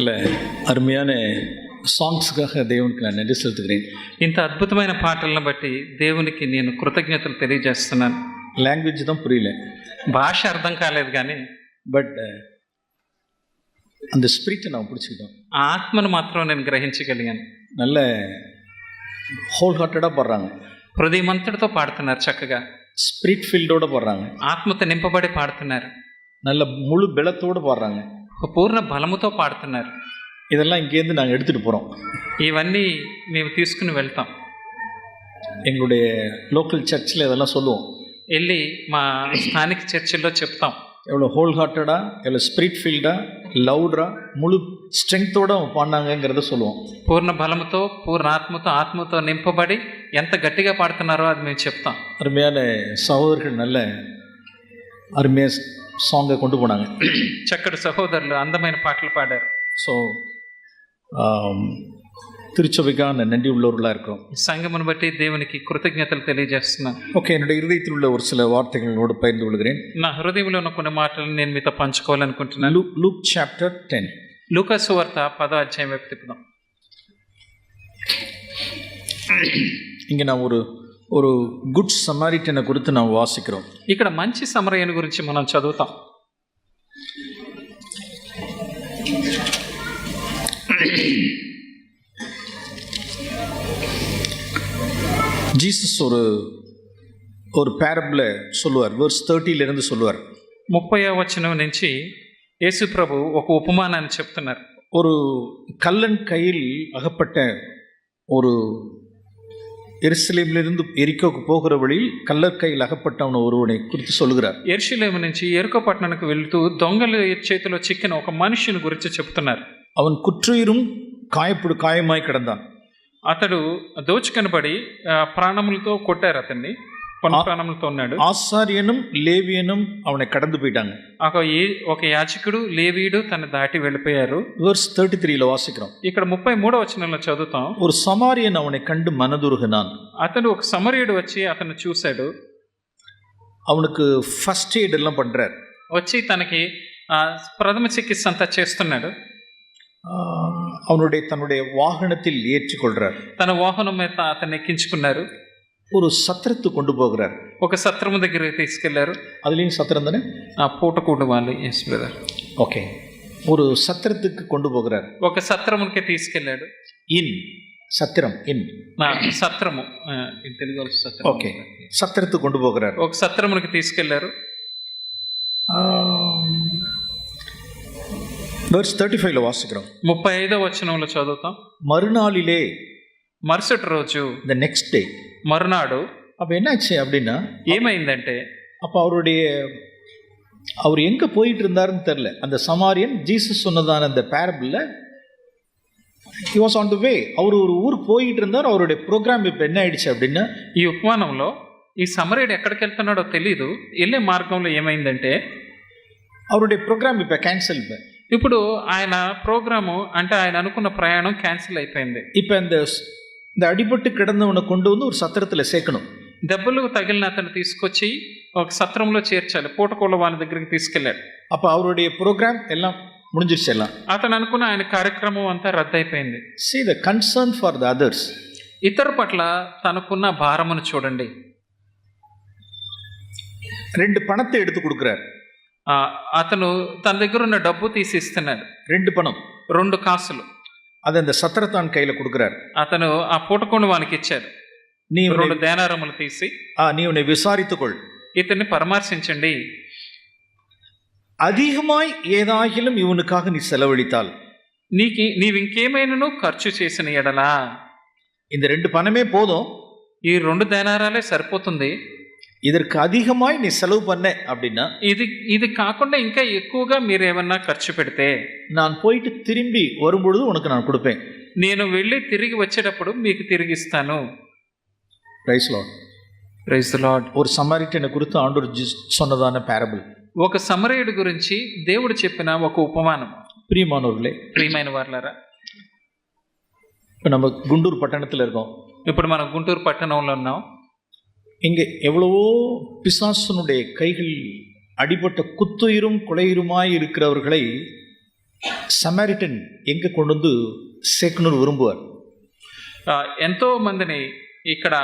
இல்லை, அருமையான சாங்ஸுக்காக దేవునికి நான் நன்றி செலுத்துகிறேன். ఇంత అద్భుతమైన పాటలను బట్టి దేవునికి నేను కృతజ్ఞతలు తెలియజేస్తున్నాను. లాంగ్వేజ్ தான் புரியல, భాష అర్థం కాలేదు కానీ பட் அந்த ஸ்பிரிட்டை நான் பிடிச்சிக்கிட்டோம். ఆ ఆత్మను మాత్రం నేను గ్రహించగలిగాను. நல்ல ஹோல் ஹார்ட்டடாக பாடுறாங்க, హృదయమంతటితో పాడుతున్నారు, చక్కగా ஸ்பிரிட் ஃபீல்டோட பாடுறாங்க, ఆత్మతో నింపబడి పాడుతున్నారు, நல்ல முழு பலத்தோடு பாடுறாங்க. ఒక పూర్ణ బలముతో పాడుతున్నారు. இதெல்லாம் இங்கேருந்து நாங்கள் எடுத்துகிட்டு போகிறோம். ఇవన్నీ మేము తీసుకుని వెళ్తాం. எங்களுடைய லோக்கல் சர்ச்சில் இதெல்லாம் சொல்லுவோம். వెళ్ళి మా స్థానిక చర్చిల్లో చెప్తాం. எவ்வளோ ஹோல் ஹார்ட்டடாக, எவ்வளோ ஸ்பிரிட் ஃபீல்டாக, லவுடாக, முழு ஸ்ட்ரென்த்தோடு பாடினாங்கிறத சொல்லுவோம். పూర్ణ బలముతో, పూర్ణ ఆత్మతో, ఆత్మతో నింపబడి ఎంత గట్టిగా పాడుతున్నారో అది మేము చెప్తాం. அருமையான சகோதரர்கள் நல்ல அருமையாக சாங்கை கொண்டு போனாங்க. చక్కటి సహోదరులు అందమైన పాటలు పాడారు. ஸோ திருச்சபைக்கான நன்றி உள்ளவர்களாக இருக்கிறோம். సంఘమును బట్టి దేవునికి కృతజ్ఞతలు తెలియజేస్తున్నాను. ஓகே, என்னுடைய இருதயத்தில் உள்ள ஒரு சில வார்த்தைகளோடு பகிர்ந்து கொள்கிறேன். నా హృదయంలో ఉన్న కొన్ని మాటలను నేను మీతో పంచుకోవాలనుకుంటున్నాను. Look chapter 10. లూకా సువార్త 10వ అధ్యాయం వైపు తిప్పుదాం. இங்கே நான் ஒரு குட் சமாரிட்டனை குறித்து நாம் வாசிக்கிறோம். ఇక్కడ మంచి సమరయుని గురించి మనం చదువుతాం. ஜீசஸ் ஒரு பேரபிள சொல்லுவார். வெர்ஸ் 30 சொல்லுவார். 30వ వచనం నుంచి యేసు ప్రభు ఒక ఉపమానాన్ని చెప్తున్నారు. ஒரு கல்லன் கையில் அகப்பட்ட ஒரு எருசலேமிலிருந்து எரிக்கோக்கு போகிற வழியில் கல்லர் கையில் அகப்பட்டவன் ஒருவனை குறித்து சொல்லுகிறார். యెరూషలేము నుంచి యెరికో పట్టణానికి వెళ్తూ దొంగల చేతిలో చిక్కిన ఒక మనిషిని గురించి చెప్తున్నారు. அவன் குற்றுயிரும் காயமாய் கிடந்தான். అతడు దోచుకనబడి ప్రాణములతో కొట్టారు అతన్ని, ప్రాణములతో ఉన్నాడు. ஆசாரியனும் லேவியனும் அவனை கடந்து போயிட்டாங்க. ఒక యాజకుడు లేవీయుడు తన దాటి వెళ్ళిపోయారు. వెర్స్ 33 వాసిக்கிறோம். ఇక్కడ 33వ వచనంలో చదువుతాం. ஒரு சமாரியன் அவனை கண்டு மனதுருகினான். అతడు ఒక సమరయుడు వచ్చి అతను చూశాడు. அவனுக்கு ஃபர்ஸ்ட் எய்ட் எல்லாம் பண்றார். వచ్చి తనకి ప్రథమ చికిత్స అంతా చేస్తున్నాడు. தன்னுடைய வாகனத்தில் ஏற்றிக்கொள்றார். తన వాహనం మీద అతన్ని ఎక్కించుకున్నారు. ஒரு సత్రத்து கொண்டு போகிறார். ఒక సత్రము దగ్గరికి తీసుకెళ్లారు. அதுலேயும் சத்திரம் தானே, పూటకూడు వాళ్ళు. Yes brother. ఓకే, ஒரு சத்திரத்துக்கு கொண்டு போகிறார். ఒక సత్రమునికి తీసుకెళ్లాడు. ఇన్ சத்திரம், இன் సత్రము తెలుగు సత్రం. ఓకే, సత్రத்துக்கு கொண்டு போகிறார். ఒక సత్రమునికి తీసుకెళ్లారు. వెర్స్ 35 వాసిக்கிறோம். 35వ వచనంలో చదువుతాం. மறுநாளிலே, మరుసటి రోజు, ద నెక్స్ట్ డే, మరునాడు. அப்போ என்னாச்சு அப்படின்னா, ఏమైందంటే அப்போ அவர் எங்கே போயிட்டு இருந்தாருன்னு தெரில. அந்த சமாரியன் ஜீசஸ் சொன்னதான அந்த பேரபிளில் he was on the way. அவர் ஒரு ஊருக்கு போயிட்டு இருந்தார். அவருடைய ப்ரோக்ராம் இப்போ என்ன ஆயிடுச்சு அப்படின்னா, ఈ ఉపమానంలో ఈ సమరయుడు ఎక్కడికి వెళ్తున్నాడో తెలీదు. వెళ్ళే మార్గంలో ఏమైందంటే அவருடைய ப்ரோக்ராம் இப்போ கேன்சல். ఇప్పుడు ఆయన ప్రోగ్రాము అంటే ఆయన అనుకున్న ప్రయాణం క్యాన్సిల్ అయిపోయింది. இப்போ இந்த அடிபட்டு கிடந்தவனை கொண்டு வந்து ஒரு சத்திரத்தில் சேர்க்கணும். దెబ్బలు తగిలిన అతను తీసుకొచ్చి ఒక సత్రంలో చేర్చాలి. పూటకోళ్ళ వాళ్ళ దగ్గరికి తీసుకెళ్ళాడు. அப்போ அவருடைய ப்ரோக்ராம் எல்லாம் முடிஞ்சிருச்சு. எல்லாம் అతను అనుకున్న ఆయన కార్యక్రమం అంతా రద్దయిపోయింది. See the concern for the others. ఇతర పట్ల తనకున్న భారమును చూడండి. 2 பணத்தை எடுத்து கொடுக்குறார். అతను తన దగ్గర ఉన్న డబ్బు తీసి ఇస్తున్నాడు. 2 பணம், 2 కాసులు. அதை அந்த சத்திரத்தான் கையில் கொடுக்குறார். అతను ఆ పూటకోండు వాళ్ళకి ఇచ్చాడు. நீ 2 దేనారములు తీసి, நீ உன்னை விசாரித்துக்கொள், ఇతన్ని పరామర్శించండి. அதிகமாய் ஏதாகிலும் இவனுக்காக நீ செலவழித்தால், నీవు ఇంకేమైనాను ఖర్చు చేసిన ఎడలా, இந்த 2 பணமே போதும், ఈ 2 దేనారాలే సరిపోతుంది, இதற்கு அதிகமாய் நீ செலவு பண்ண அப்படின்னா, ఇది కాకుండా ఇంకా ఎక్కువగా మీరు ఏమన్నా ఖర్చు పెడితే, நான் போயிட்டு திரும்பி வரும்பொழுது உனக்கு நான் கொடுப்பேன், నేను వెళ్ళి తిరిగి వచ్చేటప్పుడు మీకు తిరిగిస్తాను. Praise Lord, praise the Lord. ஒரு சமாரிட்டனை குறித்து ஆண்டவர் சொன்னதான பேரபிள். ఒక సమరయుడి గురించి దేవుడు చెప్పిన ఒక ఉపమానం. பிரியமானவர்களே, ప్రియమైన వారలారా, இப்போ நம்ம குண்டூர் பட்டணத்தில் இருக்கோம். ఇప్పుడు మనం గుంటూరు పట్టణంలో ఉన్నాం. இங்கே எவ்வளவோ பிசாசனுடைய கைகள் அடிபட்ட குத்துயிரும் கொலையுருமாய் இருக்கிறவர்களை சமாரிட்டன் எங்கே கொண்டு வந்து சேர்க்கணும்னு விரும்புவார். ఎంతో మందిని ఇక్కడ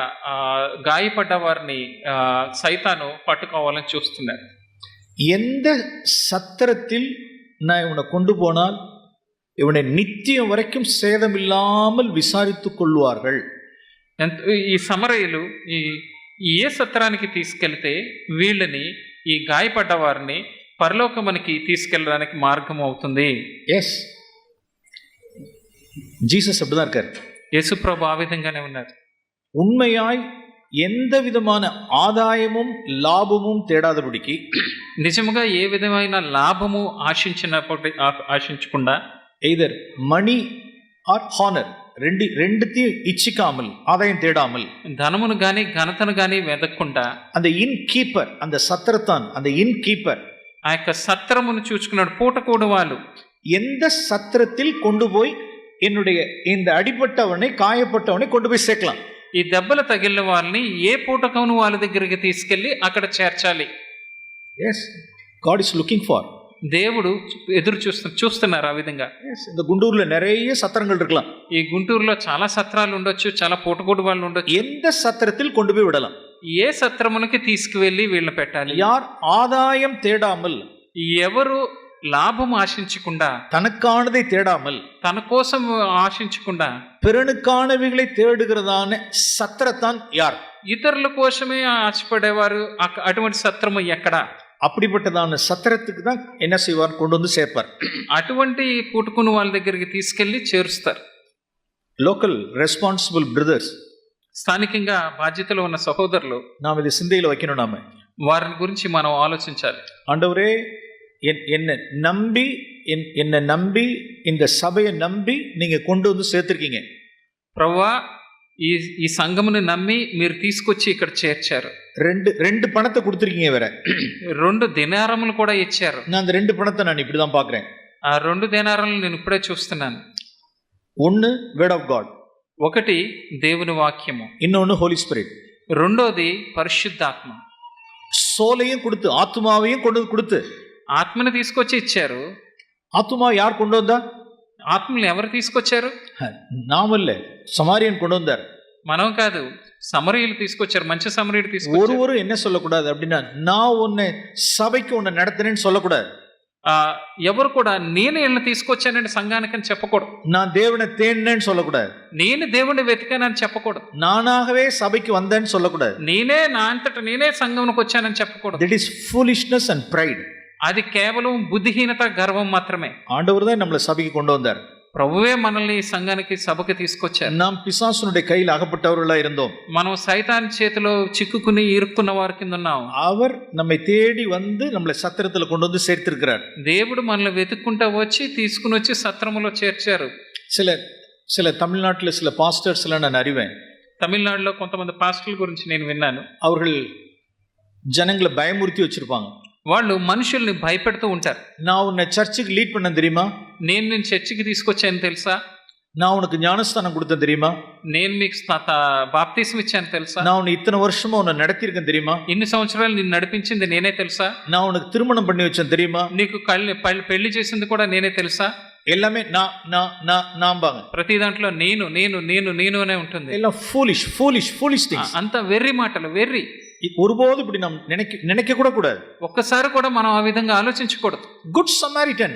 గాయపడ్డ వారిని సైతాను పట్టుకోవాలని చూస్తున్నాడు. எந்த சத்திரத்தில் நான் இவனை கொண்டு போனால் இவனை நித்தியம் வரைக்கும் சேதமில்லாமல் விசாரித்துக் கொள்வார்கள். ఈ సమరయులు ఏ సత్రానికి తీసుకెళ్తే వీళ్ళని ఈ గాయపడ్డ వారిని పరలోకమునికి తీసుకెళ్ళడానికి మార్గం అవుతుంది. எஸ், ஜீசஸ் அப்படிதான் இருக்கார். యేసుప్రభు ఆ విధంగానే ఉన్నారు. உண்மையாய் எந்த விதமான ஆதாயமும் லாபமும் தேடாதபடிக்கு, నిజముగా ఏ విధమైన లాభము ఆశించకుండా, எய்தர் மணி ஆர் ஹானர் ரெண்டுத்தையும் இச்சிக்காமல், ஆதாயம் தேடாமல், ధనమును గాని ఘనతను గాని వెదక్కుండా, அந்த இன் கீப்பர், அந்த சத்திரத்தான், அந்த இன் கீப்பர் ఆ యొక్క సత్రమును చూసుకున్నాడు. పూటకూడు వాళ్ళు எந்த சத்திரத்தில் கொண்டு போய் என்னுடைய இந்த அடிபட்டவனை, காயப்பட்டவனை கொண்டு போய் சேர்க்கலாம். ఈ దెబ్బలు తగిలిన వాళ్ళని ఏ పూటకమును వాళ్ళ దగ్గరికి తీసుకెళ్లి అక్కడ చేర్చాలి. Yes, God is looking for. దేవుడు ఎదురు చూస్తున్నారు ఆ విధంగా. இந்த குண்டூர்ல நிறைய சத்திரங்கள் இருக்கலாம். ఈ గుంటూరులో చాలా సత్రాలు ఉండొచ్చు, చాలా పూటకూడు వాళ్ళు ఉండొచ్చు. எந்த சத்திரத்தில் கொண்டு போய் விடலாம்? ఏ సత్రమునికి తీసుకువెళ్ళి వీళ్ళని పెట్టాలి? யார் ஆதாயம் தேடாமல், ఎవరు లాభం ఆశించకుండా, தனக்கானதை தேடாமல், తన కోసం ఆశించకుండా, பிறனுக்கானவைகளை தேடுகிறதான சத்திரத்தான் யார்? ఇతరుల కోసమే ఆశపడేవారు. అటువంటి సత్రము ఎక్కడ? அப்படிப்பட்டதான சத்திரத்துக்கு தான் என்ன செய்வார்? கொண்டு வந்து சேர்ப்பார். అటువంటి పుట్టుకుని వాళ్ళ దగ్గరికి తీసుకెళ్లి చేరుస్తారు. லோக்கல் ரெஸ்பான்சிபிள் பிரதர்ஸ், స్థానికంగా బాధ్యతలో ఉన్న సహోదరులు, நாம் இதை சிந்தையில் வைக்கணும். நாம వారిని గురించి మనం ఆలోచించాలి. ஆண்டவரே, என்னை நம்பி இந்த சபையை நம்பி நீங்க கொண்டு வந்து சேர்த்திருக்கீங்க. ప్రభువా, ఈ సంఘమును నమ్మి మీరు తీసుకొచ్చి ఇక్కడ చేర్చారు. ரெண்டு பணத்தை கொடுத்துருக்கீங்க. வேற 2 దినారములు కూడా ఇచ్చారు. நான் அந்த 2 பணத்தை நான் இப்படிதான் பாக்குறேன். ఆ 2 దినారాలను నేను ఇప్పుడే చూస్తున్నాను. ஒன்னு வேர்ட் ஆஃப் காட், ఒకటి దేవుని వాక్యము, இன்னொன்னு ஹோலி ஸ்பிரிட், రెండోది పరిశుద్ధాత్మ. சோலையும் கொடுத்து, ஆத்மாவையும் கொண்டு கொடுத்து. ఆత్మని తీసుకొచ్చి ఇచ్చారు. ஆத்மா யார் கொண்டு வந்தா? ఆత్మని ఎవరు తీసుకొచ్చారు? நாமல்ல, சமாரியன் கொண்டு வந்தார். మనం కాదు, సమరయులు తీసుకొచ్చారు. మంచి సమరయుడు తీసుకొచ్చారు. ஒருவரும் என்ன சொல்லக்கூடாது அப்படின்னா, நான் உன்னை சபைக்கு உன்னை நடத்தினேன்னு சொல்லக்கூடாது. ఎవరు కూడా నేను వీళ్ళని తీసుకొచ్చానండి సంఘానికి అని చెప్పకూడదు. நான் தேவனை தேடினேன்னு சொல்லக்கூடாது. నేను దేవుడిని వెతికానని చెప్పకూడదు. நானாகவே சபைக்கு வந்தேன்னு சொல்லக்கூடாது. నేనే నా అంతట నేనే సంఘంకి వచ్చానని చెప్పకూడదు. That is foolishness and pride. అది కేవలం బుద్ధిహీనత, గర్వం మాత్రమే. ஆண்டவர் தான் நம்மளை சபைக்கு கொண்டு வந்தார். ప్రభువే మనల్ని సంఘానికి, సభకి తీసుకొచ్చారు. நாம் பிசாசுனுடைய கையில் அகப்பட்டவர்களா இருந்தோம். మనం సైతాన్ చేతిలో చిక్కుకుని ఇరుక్కున్న వారి కింద ఉన్నాం. அவர் நம்மை தேடி வந்து நம்மளை சத்திரத்துல கொண்டு வந்து சேர்த்திருக்கிறார். దేవుడు మనల్ని వెతుక్కుంటా వచ్చి తీసుకుని వచ్చి సత్రములో చేర్చారు. சில தமிழ்நாட்டில் சில பாஸ்டர்ஸ் எல்லாம் நான் அறிவேன். తమిళనాడులో కొంతమంది పాస్టర్ల గురించి నేను విన్నాను. அவர்கள் ஜனங்களை பயமுறுத்தி வச்சிருப்பாங்க. వాళ్ళు మనుషుల్ని భయపెడుతూ ఉంటారు. நான் உன்னை சர்ச்சுக்கு லீட் பண்ண தெரியுமா? నేను చర్చికి తీసుకొచ్చాను తెలుసా? நான் உனக்கு ஞானஸ்தானம் கொடுத்தேன் தெரியுமா? నేను మీకు బాప్తిసం ఇచ్చాను తెలుసా? நான் உன்னை இத்தனை வருஷமா உன்னை நடத்தியிருக்கேன் தெரியுமா? ఇన్ని సంవత్సరాలు నిన్ను నడిపించింది నేనే తెలుసా? நான் உனக்கு திருமணம் பண்ணி வச்சேன் தெரியுமா? నీకు పెళ్లి చేసింది కూడా నేనే తెలుసా? எல்லாமே நாம்பாங்க. ప్రతి దాంట్లో నేను నేను నేను నేను అనే ఉంటుంది. எல்லாம் foolish things. అంత వెర్రి మాటలు, వెర్రి. ஒருபோது இப்படி நாம் நினைக்க கூட கூடாது. ఒక్కసారి కూడా మనం ఆ విధంగా ఆలోచించకూడదు. குட் சமாரிட்டன்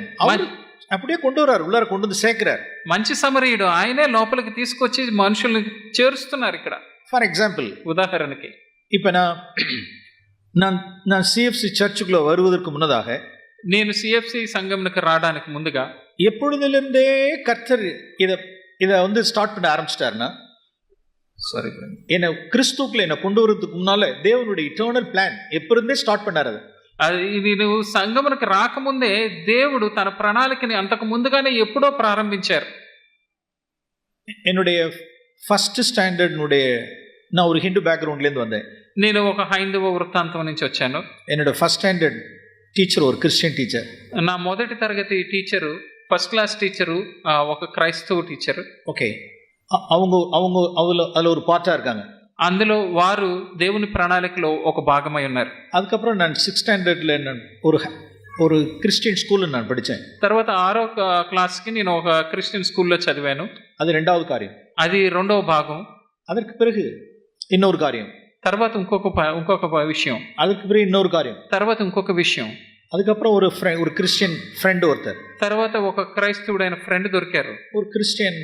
அப்படியே கொண்டு வர்றார், உள்ளார கொண்டு வந்து சேர்க்கிறார். మంచి సమరయుడు ఆయనే లోపలికి తీసుకొచ్చి మనుషుల్ని చేరుస్తున్నారు ఇక్కడ. ஃபார் எக்ஸாம்பிள், ఉదాహరణకి இப்ப நான் சிஎஃப்சி சர்ச்சுக்குள்ள வருவதற்கு முன்னதாக, నేను సిఎఫ్సి సంఘంకి రావడానికి ముందుగా, எப்பொழுதிலிருந்தே கர்த்தர் இதை வந்து ஸ்டார்ட் பண்ண ஆரம்பிச்சிட்டாருன்னா, என்ன கிறிஸ்துக்குள்ள என்ன கொண்டு வரதுக்கு முன்னால தேவனுடைய இட்டர்னல் பிளான் எப்ப இருந்தே ஸ்டார்ட் பண்ணாரு. ఇది నువ్వు సంఘమునకు రాకముందే దేవుడు తన ప్రణాళికని అంతకు ముందుగానే ఎప్పుడో ప్రారంభించారు. என்னுடைய ஃபர்ஸ்ட் ஸ்டாண்டர்ட்னுடைய, நான் ஒரு ஹிந்து பேக்ரவுண்ட்லேருந்து வந்தேன். నేను ఒక హైందవ వృత్తాంతం నుంచి వచ్చాను. என்னோட ஃபர்ஸ்ட் ஸ்டாண்டர்ட் டீச்சர் ஒரு கிறிஸ்டியன் டீச்சர். నా మొదటి తరగతి టీచరు, ఫస్ట్ క్లాస్ టీచరు, ఒక క్రైస్తవ టీచరు. ఓకే, அவங்க அதில் ஒரு பார்ட்டாக இருக்காங்க. అందులో వారు దేవుని ప్రణాళికలో ఒక భాగమై ఉన్నారు. அதுக்கப்புறம் நான் 6th ஸ்டாண்டர்டில் ஒரு ஒரு கிறிஸ்டியன் ஸ்கூல்ல நான் படித்தேன். తర్వాత 6వ క్లాస్కి నేను ఒక క్రిస్టియన్ స్కూల్లో చదివాను. அது 2வது காரியம். అది రెండవ భాగం. அதற்கு பிறகு இன்னொரு காரியம். తర్వాత ఇంకొక విషయం. அதுக்கு பிறகு இன்னொரு காரியம். తర్వాత ఇంకొక విషయం. அதுக்கப்புறம் ஒரு கிறிஸ்டியன் ஃப்ரெண்ட் ஒருத்தர், తర్వాత ఒక క్రైస్తవుడైన ఫ్రెండ్ దొరికారు. ஒரு கிறிஸ்டியன்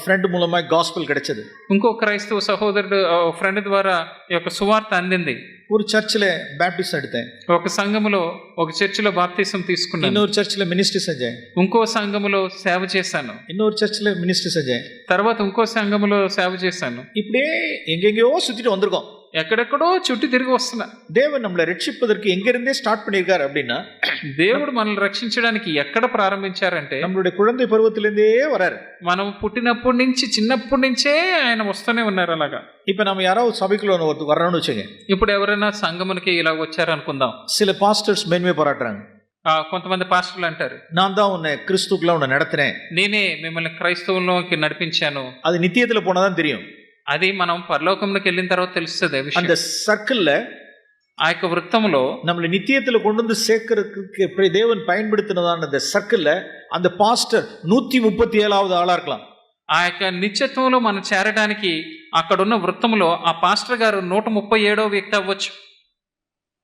ஃப்ரெண்ட் மூலமா காஸ்பல் கிடைச்சது. ఇంకో క్రైస్తవ సహోదరుడు ఫ్రెండ్ ద్వారా ఈ యొక్క సువార్త అందింది. ஒரு சர்ச்சில் பேப்டிஸ்ட் எடுத்தேன். ఒక సంఘములో ఒక చర్చిలో బాప్తిసం తీసుకున్నాను. இன்னொரு சர்ச்சில் மினிஸ்ட்ரி செஞ்சேன். ఇంకో సంఘములో సేవ చేశాను. இன்னொரு சர்ச்சில் மினிஸ்ட்ரி செஞ்சேன். తర్వాత ఇంకో సంఘములో సేవ చేశాను. இப்படியே எங்கெங்கயோ சுத்திட்டு வந்திருக்கோம். ఎక్కడెక్కడో చుట్టి తిరిగి వస్తున్నా. தேவன் நம்மளை ரட்சிப்பதற்கு எங்கிருந்தே ஸ்டார்ட் பண்ணியிருக்காரு அப்படின்னா, దేవుడు మనల్ని రక్షించడానికి ఎక్కడ ప్రారంభించారంటే நம்மளுடைய குழந்தை பருவத்திலிருந்தே வராரு. మనం పుట్టినప్పటి నుంచి చిన్నప్పటి నుంచే ఆయన వస్తూనే ఉన్నారు. అలాగా இப்ப நம்ம யாராவது சபைக்குள்ள வர்றோம்னு வச்சுங்க, ఇప్పుడు ఎవరైనా సంఘమునికి ఇలా వచ్చారనుకుందాం. சில பாஸ்டர்ஸ் மேன்மை பாராட்டுறாங்க. కొంతమంది పాస్టర్లు అంటారు, நான் தான் உன்னை கிறிஸ்துக்குள்ள உன்னை நடத்தினேன், నేనే మిమ్మల్ని క్రైస్తవుల్లోకి నడిపించాను. அது நித்தியத்துல போனாதான் தெரியும். అది మనం పరలోకంలోకి వెళ్ళిన తర్వాత తెలుస్తుంది. அந்த சர்க்கிள்ல ఆ యొక్క వృత్తములో நம்மளை நித்தியத்துல கொண்டு வந்து சேர்க்கறதுக்கு தேவன் பயன்படுத்தினதான அந்த சர்க்கிள்ல அந்த பாஸ்டர் 137வது ஆளா இருக்கலாம். ఆ యొక్క నిత్యత్వంలో మనం చేరడానికి అక్కడున్న వృత్తములో ఆ పాస్టర్ గారు 137వ వ్యక్తి అవ్వచ్చు,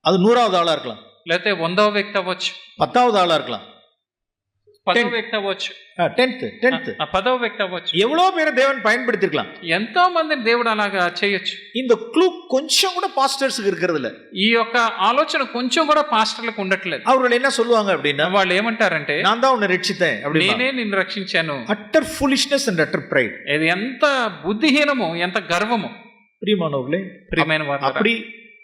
அது 100வது ஆளா இருக்கலாம், లేకపోతే 100వ వ్యక్తి అవ్వచ్చు, 10வது ஆளா இருக்கலாம், 10వ వ్యక్తి అవ్వచ్చు, 10వ వ్యక్తి అవ్వచ్చు. எவ்வளவு பேரை தேவன் பயன்படுத்திருக்கலாம். ఎంతో మందిని దేవుడు అలాగా చేయొచ్చు. இந்த க்ளூ கொஞ்சம் கூட பாஸ்டர்ஸ்க்கு இருக்கிறது இல்ல. ఈ యొక్క ఆలోచన కొంచెం కూడా పాస్టర్లకు ఉండట్లేదు. அவர்கள் என்ன சொல்லுவாங்க அப்படின்னா, వాళ్ళు ఏమంటారంటే நான் தான் உன்னை ரட்சித்தேன் அப்படி. నేనే నిన్ను రక్షించాను. utter foolishness and utter pride. ఇది ఎంత బుద్ధిహీనము, ఎంత గర్వము. பிரியமானவர்களே, ప్రియమైన వారు, அப்படி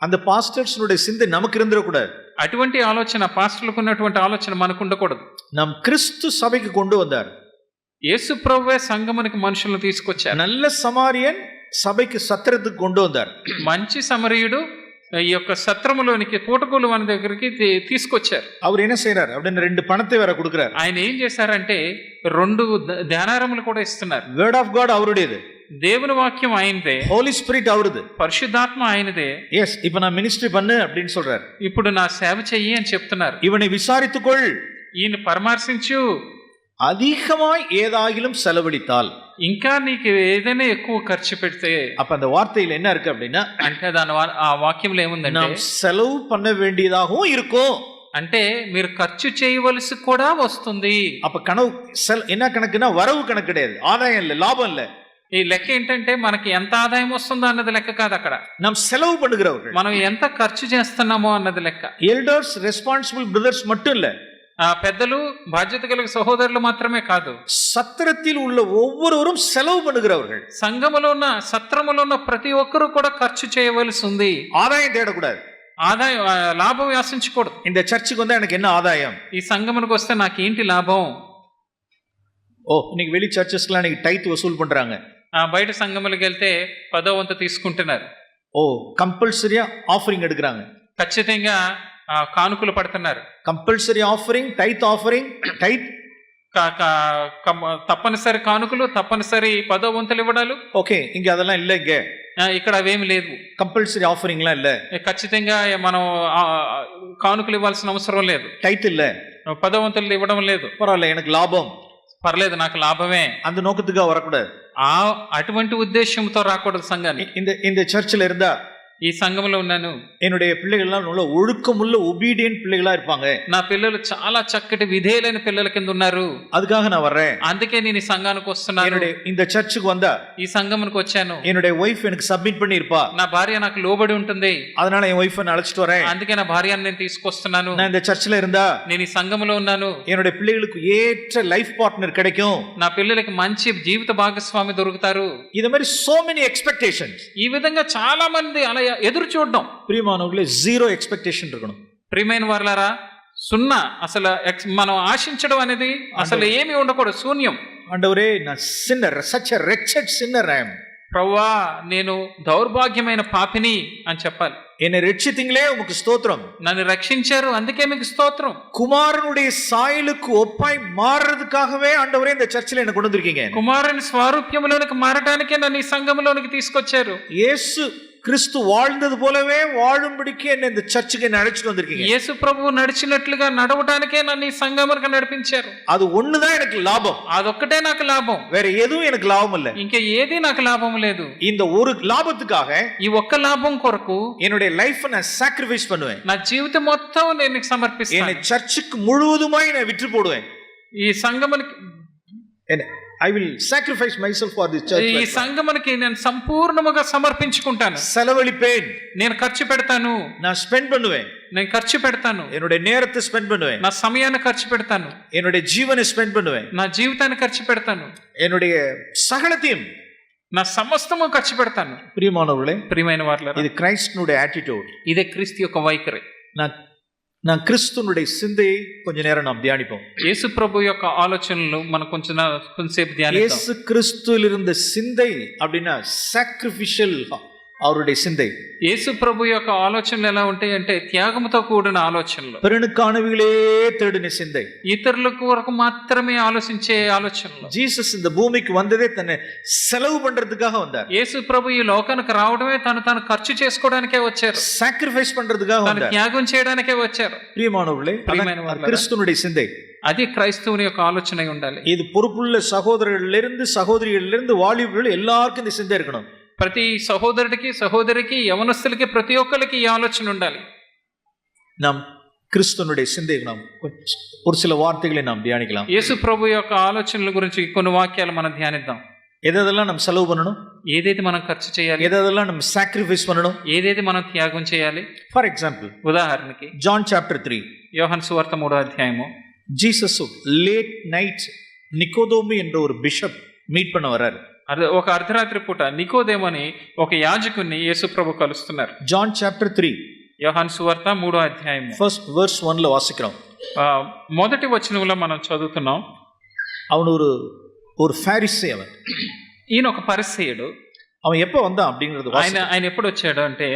அந்த பாஸ்டர்ஸ்னுடைய சிந்தை நமக்கு இருந்திரக்கூடாது. అటువంటి ఆలోచన పాస్టర్లకు ఉన్నటువంటి ఆలోచన మనకు ఉండకూడదు. நம் கிறிஸ்து சபைக்கு கொண்டு வந்தார். యేసు ప్రభువే సంఘమునికి మనుషులను తీసుకొచ్చారు. நல்ல சமாரியன் சபைக்கு சத்திரத்துக்கு கொண்டு வந்தார். మంచి సమరయుడు ఈ యొక్క సత్రములోనికి పూటకూలు మన దగ్గరికి తీసుకొచ్చారు. அவர் என்ன செய்யறார் அப்படின்னு 2 பணத்தை வேற கொடுக்கிறார். ఆయన ఏం చేశారంటే 2 ధ్యానారములు కూడా ఇస్తున్నారు. வேர்ட் ஆஃப் காட் அவருடையது, దేవుని వాక్యం ఆయనదే, ஹோலி ஸ்பிரிட் அவருது, పరిశుద్ధాత్మ ఆయనదే. எஸ், இப்ப நான் மினிஸ்ட்ரி பண்ணு அப்படின்னு சொல்றார். ఇప్పుడు నా సేవ చెయ్యి అని చెప్తున్నారు. இவனை விசாரித்துக்கொள், ఈయన పరామర్శించు, அதிகமாய் ஏதாகிலும் செலவழித்தால், ఇంకా నీకు ఏదైనా ఎక్కువ ఖర్చు పెడితే. அப்ப அந்த வார்த்தையில என்ன இருக்கு அப்படின்னா, అంటే ఆ వాక్యంలో ఏముందంటే நாம் செலவு பண்ண வேண்டியதாகவும் இருக்கும், అంటే మీరు ఖర్చు చేయవలసి కూడా వస్తుంది. அப்ப கனவு என்ன கணக்குன்னா வரவு கணக்கு கிடையாது, ஆதாயம் இல்ல, லாபம் இல்ல. ఈ లెక్క ఏంటంటే మనకి ఎంత ఆదాయం వస్తుందో అన్నది లెక్క కాదు. అక్కడ நாம் செலவு பண்ணுகிறவர்கள், మనం ఎంత ఖర్చు చేస్తున్నామో అన్నది లెక్క. ఎల్డర్స్ రెస్పాన్సిబుల్ బ్రదర్స్ மட்டும் இல்ல, పెద్దలు బాధ్యత కలిగిన సహోదరులు మాత్రమే కాదు, சத்திரத்தில் உள்ள ஒவ்வொருவரும் செலவு பண்ணுகிறவர்கள். సంఘములో ఉన్న సత్రములో ఉన్న ప్రతి ఒక్కరూ కూడా ఖర్చు చేయవలసి ఉంది. ஆதாயம் தேடக்கூடாது, ఆదాయం లాభం ఆశించకూడదు. இந்த சர்ச்சுக்கு வந்தா எனக்கு என்ன ஆதாயம், ఈ సంఘమునికి వస్తే నాకేంటి లాభం. இன்னைக்கு வெளி சர்ச்சஸ்லாம் இன்னைக்கு டைத் வசூல் பண்றாங்க. బయట సంఘములకు వెళ్తే 10వ వంతు తీసుకుంటున్నారు. కంపల్సరీగా ఆఫరింగ్ எடுக்கறாங்க, ఖచ్చితంగా కానుకలు పడుతున్నారు. Compulsory offering, tithe offering, tithe తప్పనిసరి కానుకలు, తప్పనిసరి 10వ వంతులు ఇవ్వడాలు. ఓకే, ఇంక அதெல்லாம் இல்ல, இங்க ఇక్కడ అవేమి లేదు. కంపల్సరీ ఆఫరింగ్லாம் இல்ல, ఖచ్చితంగా మనం కానుకలు ఇవ్వాల్సిన అవసరం లేదు. టైత్ இல்ல, 10వ వంతులు ఇవ్వడం లేదు. పర్వాలేదు, எனக்கு లాభం, పర్లేదు నాకు లాభమే, அந்த நோக்கத்துக்கு வரக்கூடாது. అటువంటి ఉద్దేశంతో రాకూడదు సంఘానికి. இந்த சர்ச்சில் இருந்தா, ఈ సంఘంలో ఉన్నాను, என்னுடைய பிள்ளைகள்லாம் நல்ல ஒழுக்கமுள்ள ஒபீடியன்ட் பிள்ளைகளா இருப்பாங்க, నా పిల్లలు చాలా చక్కటి విధేయులైన పిల్లల కింద ఉన్నారు, அதுக்காக நான் வர்றேன், అందుకే నేను ఈ సంఘానికి వస్తున్నాను. இந்த சர்ச்சுக்கு வந்தா ఈ సంఘమునికి వచ్చాను, என்னுடைய వైఫ్ எனக்கு సబ్మిట్ பண்ணி இருப்பா, నా భార్య నాకు లోబడి ఉంటుంది, அதனால என் వైఫ్ ని அழைச்சிட்டு வரேன், అందుకే నా భార్యను నేను తీసుకొస్తున్నాను. நான் இந்த சர்ச்சில் இருந்தா నేను ఈ సంఘములో ఉన్నాను, என்னுடைய பிள்ளைகளுக்கு ஏற்ற லைஃப் பார்ட்னர் கிடைக்கும், నా పిల్లలకి మంచి జీవిత భాగస్వామి దొరుకుతారు. ఇదే మరి సో మెనీ ఎక్స్పెక్టేషన్స్. ఈ విధంగా చాలా మంది అలా ఎదురు చూడడం. ప్రియమానవులే, జీరో ఎక్స్పెక్టేషన్ இருக்கணும். ప్రియమైన వారలారా, సున్నా, అసలు మనం ఆశించడం అనేది అసలు ఏమీ ఉండకూడదు, శూన్యం. ఆండవరే, నా sinner, such a రిచెడ్ sinner I am. ప్రభువా, నేను దౌర్భాగ్యమైన పాపిని అని చెప్పాలి. என்னை ரட்சித்தீங்களே உமக்கு ஸ்தோத்திரம், నన్ను రక్షించారు అందుకే మీకు స్తోత్రం. குமாரனுடைய சாயலுக்கு ஒப்பாய் மாறுறதுக்காகவே ஆண்டவரே இந்த சர்ச்சில் என்ன கொண்டு வந்திருக்கீங்க. కుమారుని స్వరూప్యములోనికి మారడానికే నన్ను ఈ సంఘములోనికి తీసుకొచ్చారు. యేసు கிறிஸ்து வாழ்ந்தது போலவே வாழும்படிக்கு என்ன இந்த சர்ச்சுக்கு என்ன அழைச்சிட்டு வந்திருக்கீங்க. యేసు ప్రభువు నడిచినట్లుగా నడవడానికే నన్ను ఈ సంఘమునకు నడిపించారు. அது ஒண்ணுதான் எனக்கு லாபம். అదొక్కటే నాకు లాభం. வேற எதுவும் எனக்கு லாபம் இல்ல. ఇంకా ఏది నాకు లాభం లేదు. இந்த ஒரு லாபத்துக்காக ఈ ఒక్క లాభం కొరకు என்னுடைய லைஃப் நான் சாக்ரிஃபைஸ் பண்ணுவேன். నా జీవితం మొత్తం నేను నీకు సమర్పిస్తాను. என்னை சர்ச்சுக்கு முழுவதுமாய் நான் விற்று போடுவேன். ఈ సంఘమునికి I will sacrifice myself for this church. ఈ సంఘమునికి నేను సంపూర్ణముగా సమర్పించుకుంటాను. செலவழிப்பேன். నేను ఖర్చు పెడతాను. நான் ஸ்பெண்ட் பண்ணுவேன். నేను ఖర్చు పెడతాను. என்னுடைய நேரத்தை ஸ்பெண்ட் பண்ணுவேன். నా సమయాన్ని ఖర్చు పెడతాను. என்னுடைய ஜீவனை ஸ்பெண்ட் பண்ணுவேன். నా జీవితాన్ని ఖర్చు పెడతాను. என்னுடைய சகலத்தையும் నా సమస్తము ఖర్చు పెడతాను. பிரியமானவர்களே, ప్రియమైన వారలారా, இது கிறிஸ்துனுடைய ஆட்டிட்யூட். ఇదే క్రీస్తు యొక్క వైఖరి. நான் கிறிஸ்துனுடைய சிந்தையை கொஞ்ச நேரம் நாம் தியானிப்போம். యేసు ప్రభు యొక్క ఆలోచనలు మనం కొంచెంసేపు ధ్యానిద్దాం. இயேசு கிறிஸ்துவில் இருந்த சிந்தை அப்படின்னா சாக்ரிஃபிஷியல் அவருடைய சிந்தை. యేసు ప్రభు యొక్క ఆలోచనలు ఎలా ఉంటాయి అంటే త్యాగంతో కూడిన ఆలోచనలు. பெருணுக்கானவைகளே தேடின சிந்தை. ఇతరుల కొరకు మాత్రమే ఆలోచించే ఆలోచనలు. జీసస్ இந்த பூமிக்கு வந்ததே தன்னை செலவு பண்றதுக்காக வந்தார். యేసు ప్రభు ఈ లోకానికి రావడమే తాను ఖర్చు చేసుకోవడానికే వచ్చారు. సాక్రిఫైస్ பண்றதுக்காக வந்தார். త్యాగం చేయడానికే వచ్చారు. பிரியமானவர்களே, கிறிஸ்துனுடைய சிந்தை. అది క్రైస్తవుని యొక్క ఆలోచన ఉండాలి. இது பொறுப்புள்ள சகோதரர்களிலிருந்து சகோதரிகளிலிருந்து வாலிபர்கள் எல்லாருக்கும் இந்த சிந்தை இருக்கணும். ప్రతి సహోదరుడికి సహోదరికి యవనస్తులకి ప్రతి ఒక్కరికి ఈ ఆలోచన ఉండాలి. நாம் கிறிஸ்துனுடைய சிந்தை நாம் ஒரு சில வார்த்தைகளை நாம் தியானிக்கலாம். యేసు ప్రభు యొక్క ఆలోచనల గురించి కొన్ని వాక్యాలు మనం ధ్యానిద్దాం. எதெல்லாம் நம்ம செலவு பண்ணணும், ఏదేది మనం ఖర్చు చేయాలి, எதெல்லாம் நம்ம சாக்ரிஃபைஸ் பண்ணணும், ఏదేది మనం త్యాగం చేయాలి. ஃபார் எக்ஸாம்பிள், ఉదాహరణకి జాన్ చాప్టర్ 3, యోహాను సువార్త 3వ అధ్యాయము. ஜீசஸ் லேட் நைட் நிக்கோதோமி என்ற ஒரு பிஷப் மீட் பண்ண வர்றாரு. ఒక అర్ధరాత్రి పూట నికోదేమని ఒక యాజకుని యేసు ప్రభు కలుస్తున్నారు. జాన్ చాప్టర్ 3, యోహాను సువార్త 3వ అధ్యాయము ఫస్ట్ వర్స్ 1 లో వాసిக்கிறோம். మొదటి వచనంలో మనం చదువుతున్నాం. அவன் ஒரு ఫారిసీ. ఈయన ఒక పరిసయ్యుడు. அவன் எப்ப வந்தான் அப்படிங்கிறது ఆయన ఎప్పుడు వచ్చాడు అంటే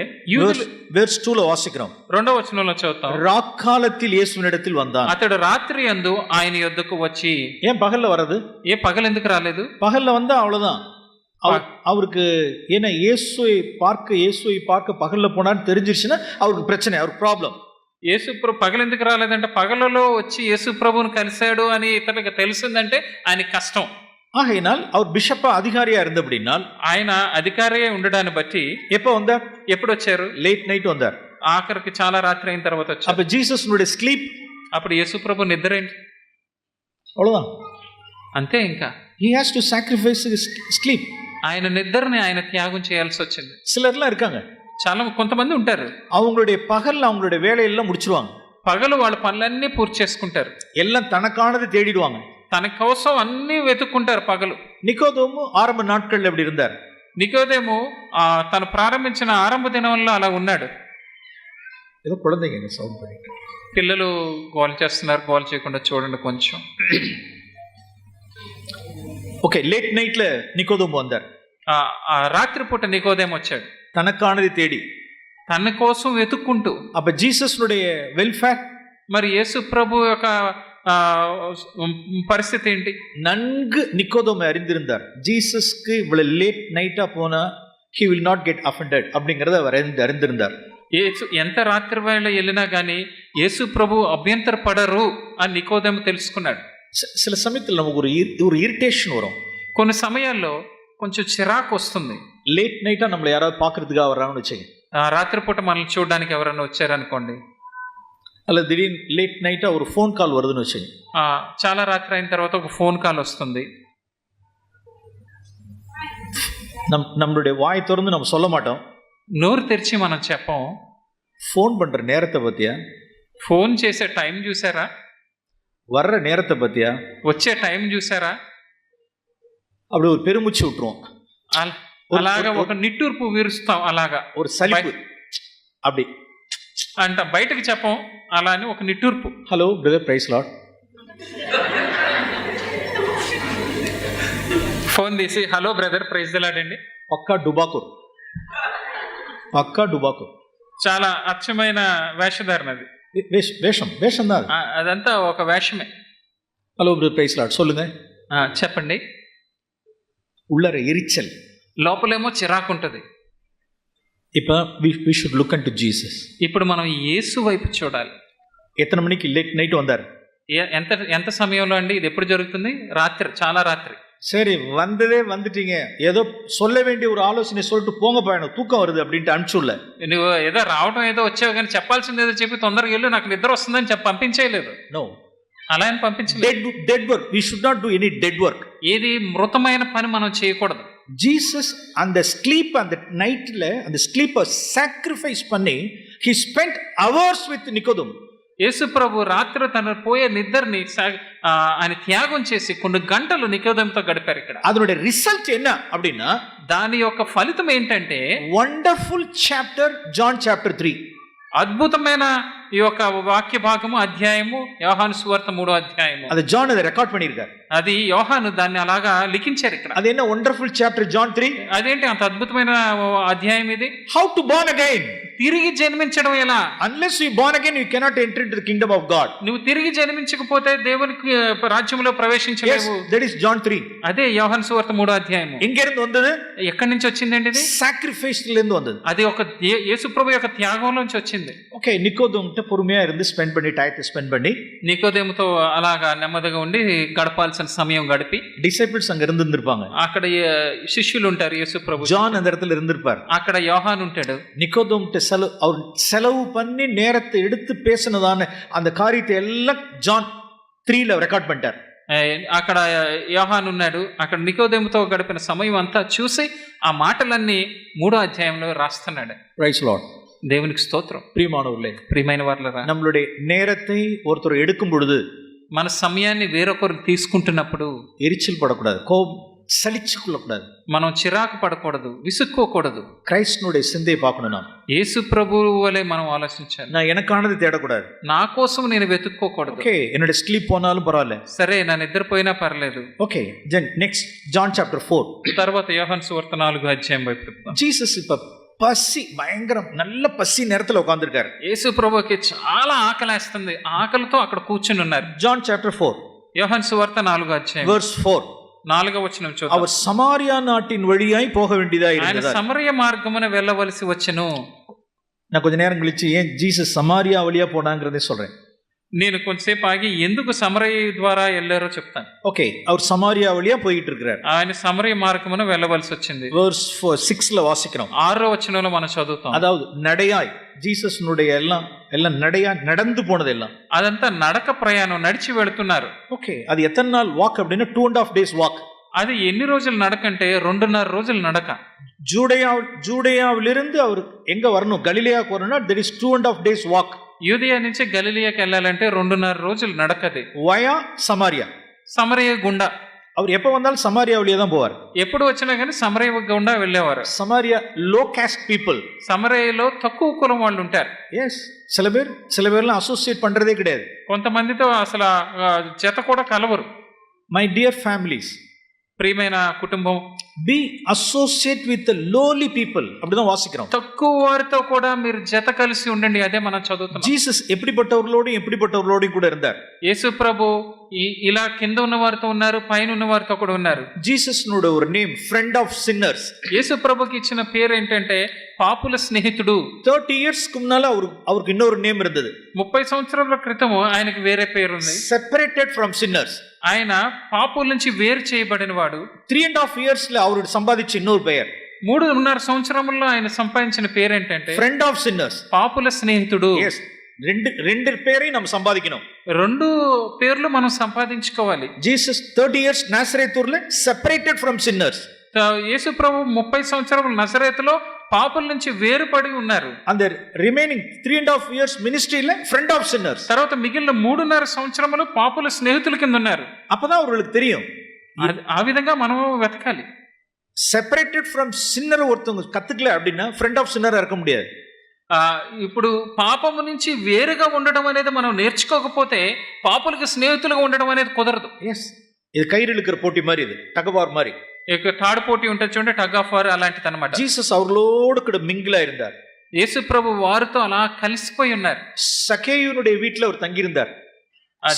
వెర్స్ 2 లో వాసిக்கிறோம். రెండవ వచనంలో చదువుతాం. ராக்காலத்தில் இயேசுவினிடத்தில் வந்தான். అతడు రాత్రి యందు ఆయన యొద్దకు వచ్చి. ஏன் பகல்ல வர்றது? పగలు ఎందుకు రాలేదు? பகல்ல வந்தா அவ்வளவுதான். அவருக்கு ஏன்னா இயேசுவை பார்க்க பகல்ல போனான்னு தெரிஞ்சிருச்சுன்னா அவருக்கு பிரச்சனை, அவருக்கு ப்ராப்ளம். యేసు ప్రభు పగలు ఎందుకు రాలేదంటే పగలలో వచ్చి యేసు ప్రభువుని కలిశాడు అని ఇతనికి తెలిసిందంటే ఆయనకి కష్టం. ஆகையினால் அவர் பிஷப்பா அதிகாரியா இருந்தபடினால் ఆయన అధికారిగా ఉండడాన్ని బట్టి எப்ப வந்தார்? ఎప్పుడు వచ్చారు? లేట్ నైట్ வந்தார். ఆఖరికి చాలా రాత్రి అయిన తర్వాత వచ్చారు. அப்ப జీసస్னுடைய స్లీప్, అప్పుడు యేసు ప్రభు నిద్ర ఏంటి? அவ்வளவுதான். అంతే. ఇంకా he has to sacrifice his sleep. ఆయన నిద్రని ఆయన త్యాగం చేయాల్సి వచ్చింది. சிலர்லாம் இருக்காங்க, చాలా కొంతమంది ఉంటారు, அவங்களுடைய பகல்ல அவங்களுடைய வேலையெல்லாம் முடிச்சிருவாங்க. పగలు వాళ్ళ పనులన్నీ పూర్తి చేసుకుంటారు. எல்லாம் தனக்கானது தேடிடுவாங்க. తన కోసం అన్ని వెతుక్కుంటారు పగలు. நிக்கோதேமு ஆரம்ப நாட்கள்ல எப்படி இருந்தார்? నికోదేము తను ప్రారంభించిన ఆరంభ దినంలో అలా ఉన్నాడు. ఏదో కుழந்தைங்க సౌండ్ பண்ணி పిల్లలు గోల్ చేస్తున్నారు, గోల్ చేయకుండా చూడండి కొంచెం. ఓకే, లేట్ నైట్ல நிக்கோதேமு வந்தார். రాత్రిపూట నికోదేము వచ్చాడు తనకానది తేడి, తన కోసం వెతుక్కుంటూ. அப்ப ஜீசஸ்னுடைய வெல்ஃபேர், మరి యేసు ప్రభు యొక్క పరిస్థితి ఏంటి? நன்கு நிக்கோதேமு அறிந்திருந்தார். ஜீசஸ்க்கு இவ்வளவு லேட் நைட்டா போனா he will not get offended அப்படிங்கறத அவர் அறிந்திருந்தார். ఎంత రాత్రి వేళ వెళ్ళినా గానీ యేసు ప్రభు అభ్యంతర పడరు అని నికోదేము తెలుసుకున్నాడు. சில சமயத்தில் நமக்கு ஒரு இரிட்டேஷன் வரும். కొన్ని సమయాల్లో కొంచెం చిరాకు వస్తుంది. లేట్ నైటా நம்மள யாராவது பார்க்கிறதுக்காக வராங்கன்னு வெச்சீங்க, రాత్రిపూట మనల్ని చూడడానికి ఎవరైనా వచ్చారనుకోండి, அல்லது திடீர்னு லேட் நைட்டா ஒரு ஃபோன் கால் வருதுன்னு வெச்சீங்க, చాలా రాత్రి అయిన తర్వాత ఒక ఫోన్ కాల్ వస్తుంది. நம்மளுடைய வாய் திறந்து நம்ம சொல்ல மாட்டோம், నోరు తెరిచి మనం చెప్పం. ஃபோன் பண்ற நேரத்தை பத்தியா, ఫోన్ చేసే టైం చూసారా, வர்ற நேரத்தை பத்தியா, వచ్చే టైం చూసారా, அப்படி ஒரு பெருமூச்சு விட்டுருவோம். అలాగా ఒక నిట్టూర్పు విరుస్తాం, అలాగా ஒரு சலிப்பு அப்படி అంట, బయటకు చెప్పం, అలా అని ఒక నిట్టూర్పు. Hello brother, praise Lord. Phone తీసి hello brother praise the Lord అండి. పక్కా డుబాకు. చాలా అచ్చమైన వేషధారణ అది. వేషం தான் అదంతా ఒక వేషమే. హలో బ్రదర్, ప్రైజ్ లార్డ్, சொல்லுங்க. చెప్పండి. உள்ளர எரிச்சல், లోపలేమో చిరాకు ఉంటుంది. இப்போ we should look unto Jesus. ఇప్పుడు మనం యేసు వైపు చూడాలి. எத்தனை மணிக்கு லேட் நைட் வந்தார்? ఎంత ఎంత సమయంలో అండి? ఇది ఎప్పుడు జరుగుతుంది? రాత్రి, చాలా రాత్రి. சரி, வந்துட்டீங்க, ஏதோ சொல்ல வேண்டிய ஒரு ஆலோசனை சொல்லிட்டு போங்க பயணம், தூக்கம் வருது அப்படின்ட்டு அனுப்பிச்சுள்ள. నువ్వు ఏదో రావడం ఏదో వచ్చావు కానీ చెప్పాల్సింది ఏదో చెప్పి తొందరగా వెళ్ళు, నాకు నిద్ర వస్తుందని చెప్పి పంపించేయలేదు. నో, అలా అని పంపించలేదు. Dead work, we should not do any dead work. ఏది మృతమైన పని మనం చేయకూడదు. Jesus அந்த ஸ்லீப், அந்த நைட்ல அந்த ஸ்லீப்பை சாக்ரிஃபைஸ் பண்ணி he spent hours with Nicodemus. యేసు ప్రభు రాత్రి తన పోయే నిద్రని ఆయన త్యాగం చేసి కొన్ని గంటలు నికోదేముతో గడిపారు. ఇక్కడ அதனுடைய ரிசல்ட் என்ன அப்படின்னா, దాని యొక్క ఫలితం ఏంటంటే వండర్ఫుల్ చాప్టర్ జాన్ చాప్టర్ 3. అద్భుతమైన ఈ యొక్క వాక్య భాగము, అధ్యాయము యోహాను సువార్త 3వ అధ్యాయము. అది జాన్ அதை ரெக்கார்ட் பண்ணியிருக்கார். అది యోహాను దాన్ని అలాగా లిఖించారు ఇక్కడ. అది என்ன వండర్ఫుల్ చాప్టర్ జాన్ 3? అదేంటి అంత అద్భుతమైన అధ్యాయం ఇది? How to born again. తిరిగి జన్మించడం ఎలా? unless you born again you cannot enter into the kingdom of God. నువ్వు తిరిగి జన్మించకపోతే దేవునికి రాజ్యంలో ప్రవేశించలేవు. Yes, that is John 3. అదే యోహాను సువార్త 3వ అధ్యాయము. எங்க இருந்து வந்தது? ఎక్కడి నుంచి వచ్చిందండి ఇది? సాక్రిఫైస్ல இருந்து வந்தது. అది ఒక యేసు ప్రభు యొక్క త్యాగం నుంచి వచ్చింది. ఓకే, నికోదేముతో పొరుமையா இருந்து స్పెండ్ பண்ணி టైం స్పెండ్ பண்ணி నికోదేముతో అలాగా నెమ్మదిగా ఉండి గడపాల్సిన సమయం గడిపి, డిసైపుల్స్ அங்க இருந்திருப்பாங்க, అక్కడ శిష్యులు ఉంటారు, యేసు ప్రభు జాన్ அந்த இடத்துல இருந்திருப்பார், అక్కడ యోహాను ఉంటాడు. நிக்கோதேமுட்ட அவர் செலவு பண்ணி நேரத்தை எடுத்து பேசினதான அந்த காரியத்தை எல்லாம் ஜான் 3ல ரெக்கார்ட் பண்ணிட்டார். అక్కడ యోహాను ఉన్నాడు, అక్కడ నికోదేముతో గడిపిన సమయం అంతా చూసి ఆ మాటలన్నీ 3వ అధ్యాయంలో రాస్తున్నాడు. ప్రైజ్ లార్డ్, దేవునికి స్తోత్రం. ప్రియమానవులే, ప్రియమైన వారలారా, நம்மளுடைய நேரத்தை ஒருத்தர் எடுக்கும் பொழுது, మన సమయాన్ని వేరొకరు తీసుకుంటున్నప్పుడు எரிச்சல் படக்கூடாது, கோபம் சலிச்சு கொள்ளக்கூடாது, మనం చిరాకు పడకూడదు, విసుక్కోకూడదు. கிரைஸ்டனுடைய சிந்தையை பார்க்கணும். நாம் యేసు ప్రభువు వలె మనం ఆలోచించాలి. நான் எனக்கானது தேடக்கூடாது, నా కోసం నేను వెతుక్కోకూడదు. ఓకే, என்னோட స్లీప్ పోనాலும் పర్వాలే, సరే నా నిద్రపోయినా పర్లేదు. Okay. Then next John chapter 4. తర్వాత యోహాను సువార్త 4వ అధ్యాయం వైపు తిప్పుదాం. జీసస్ இப்ப பசி, பயங்கரம் நல்ல பசி நேரத்துல உட்கார்ந்திருக்காரு. యేసు ప్రభువుకి చాలా ఆకలేస్తుంది, ఆకలితో అక్కడ కూర్చుని ఉన్నారు. జాన్ చాప్టర్ 4, యోహాను సువార్త 4వ అధ్యాయం verse 4. 4వ వచనం చూద్దాం. அவர் சமாரியா நாட்டின் வழியாய் போக வேண்டியதா ఆయన இருந்தது. సమరయ మార్గమున వెళ్ళవలసి వచ్చెను. நான் கொஞ்ச நேரம் கழிச்சு ஏன் ஜீசஸ் சமாரியா வழியா போனாங்கிறதை சொல்றேன். నేను కొంతసేపు ఆగి ఎందుకు సమరయ ద్వారా వెళ్ళారో చెప్తాను. ఓకే, அவர் சமாரியா வழியா போயிட்டு இருக்கிறார். ఆయన సమరయ మార్గమున వెళ్ళవలసి వచ్చింది. verse 6ல வாசிக்கிறோம். 6వ వచనంలో మనం చదువుతాం. அதாவது நடையாய், ஜீசஸ்னுடைய எல்லாம் நடையா நடந்து போனது எல்லாம், అదంతా నడక ప్రయాణం, నడిచి వెళుతున్నారు. ఓకే. அது எத்தனை நாள் வாக் அப்படின்னா 2.5 days வாக். అది ఎన్ని రోజులు నడక అంటే 2.5 రోజులు నడక. ஜூடேயாவிலிருந்து அவர் எங்க வரணும், கலிலேயாவுக்கு வரணும்னா that is 2.5 days வாக். యూదయ నుంచి గలిలియాకి వెళ్ళాలంటే 2.5 రోజులు నడకది. వయా సమారియా, సమరయ గుండా. அவர் எப்ப வந்தாலும் சமாரியா வழியா தான் போவார். ఎప్పుడు వచ్చినా కానీ సమరయ గుండా వెళ్ళేవారు. சமாரியா லோ காஸ்ட் பீப்புள், సమరయలో తక్కువ కులం వాళ్ళు ఉంటారు. எஸ், சில பேர்லாம் அசோசியேட் பண்றதே கிடையாது. కొంతమందితో అసలు జత కూడా కలవరు. మై డియర్ ఫ్యామిలీస్, ప్రియమైన కుటుంబం, be associate with the lowly people, அப்படிதான் வாசிக்கிறோம். తక్కువ వారితో కూడా మీరు జత కలిసి ఉండండి, అదే మనం చదువుతున్నాం. జీసస్ எப்படிப்பட்டவர்களோடும் கூட இருந்தார். యేసు ప్రభు ఇలా కింద ఉన్న వారితో ఉన్నారు, పైన ఉన్న వారితో కూడా ఉన్నారు. జీసస్ నోட ஒரு நேம் ఫ్రెండ్ ఆఫ్ సిన్నర్స్. యేసు ప్రభుకి ఇచ్చిన పేరు ఏంటంటే పాపుల స్నేహితుడు. 30 years முன்னால அவருக்கு இன்னொரு நேம் இருந்தது. 30 సంవత్సరాల క్రితం ఆయనకి వేరే పేరు ఉంది. సెపరేటెడ్ ఫ్రమ్ సిన్నర్స్, ఆయన పాపుల నుంచి వేరు చేయబడిన వాడు. 3.5 yearsல அவரு சம்பாதிச்ச இன்னொரு பெயர், 3.5 సంవత్సరంలో ఆయన సంపాదించిన పేరు ఏంటంటే ఫ్రెండ్ ఆఫ్ సిన్నర్స్, పాపుల స్నేహితుడు. ரெண்டு பேரையும் நம்ம சம்பாதிக்கணும். 2 పేర్లు మనం సంపాదించుకోవాలి. జీసస్ 30 years నాజరేతులో సెపరేటెడ్ ఫ్రమ్ సిన్నర్స్. యేసు ప్రభు 30 సంవత్సరాలు నజరేతులో పాపుల నుంచి వేరుపడి ఉన్నారు. அந்த రిమైనింగ్ 3.5 years మినిస్ట్రీல ఫ్రెండ్ ఆఫ్ సిన్నర్స్. తర్వాత మిగిలిన 3.5 సంవత్సరములు పాపుల స్నేహితుల కింద ఉన్నారు. அப்பதான் அவங்களுக்கு தெரியும். ఆ విధంగా మనం వెతకాలి. సెపరేటెడ్ ఫ్రమ్ సిన్నర్ ஒருத்தவங்க கத்துக்கல அப்படின்னா ఫ్రెండ్ ఆఫ్ సిన్నర్ இருக்க முடியாது. ఇప్పుడు పాపము నుంచి వేరుగా ఉండడం అనేది మనం నేర్చుకోకపోతే పాపులకు స్నేహితులుగా ఉండడం అనేది కుదరదు. ఎస్, ఇది కైరు ఇழுக்கிற పోటీ மாதிரி, ఇది టగవార్ மாதிரி. ఇక తాడు పోటీ ఉంటుంది చూడండి, టగ్ ఆఫ్ వార్ అలాంటిది అనమాట. జీసస్ அவர்களோடு கூட மிங்கிளா இருந்தார். యేసు ప్రభు వారితో అలా కలిసిపోయి ఉన్నారు. సకేయునుடைய வீட்ல அவர் தங்கி இருந்தார்.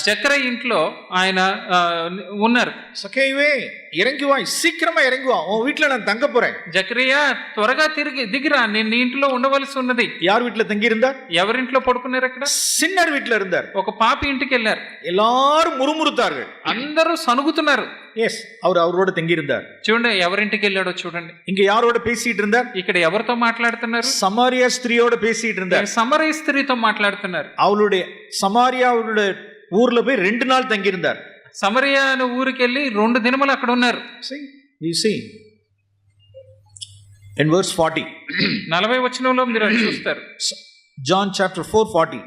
జక్కరయ్య ఇంట్లో ఆయన ఉన్నారు. சக்கேயுவே இறங்கி வா, சீக்கிரமா இறங்கி வா, உன் வீட்டுல நான் தங்க போறேன். జకరియా త్వరగా దిగిరా, నేను నీ ఇంట్లో ఉండవలసి ఉన్నది. யார் வீட்டுல தங்கி இருந்தார்? ఎవరింట్లో పడుకున్నారు అక్కడ? சின்னர் வீட்டுல இருந்தார். ఒక పాపి ఇంటికి వెళ్ళారు. எல்லாரும் முறுமுறுத்தார்கள். అందరూ సనుగుతున్నారు. எஸ், அவர் அவரோட தங்கி இருந்தார். చూడండి ఎవరింటికి వెళ్ళాడో చూడండి. இங்க யாரோட பேசிட்டு இருந்தார்? ఇక్కడ ఎవరితో మాట్లాడుతున్నారు? சமாரியா ஸ்திரியோட பேசிட்டு இருந்தார். సమరయ స్త్రీతో మాట్లాడుతున్నారు. அவளுடைய சமாரியாவுடைய ஊர்ல போய் 2 நாள் தங்கி இருந்தார். సమరయ అనే ఊరికి వెళ్ళి 2 దినములు అక్కడ ఉన్నారు. You see in verse 40, 40 వచనంలో మీరు అది చూస్తారు. John chapter 4:40.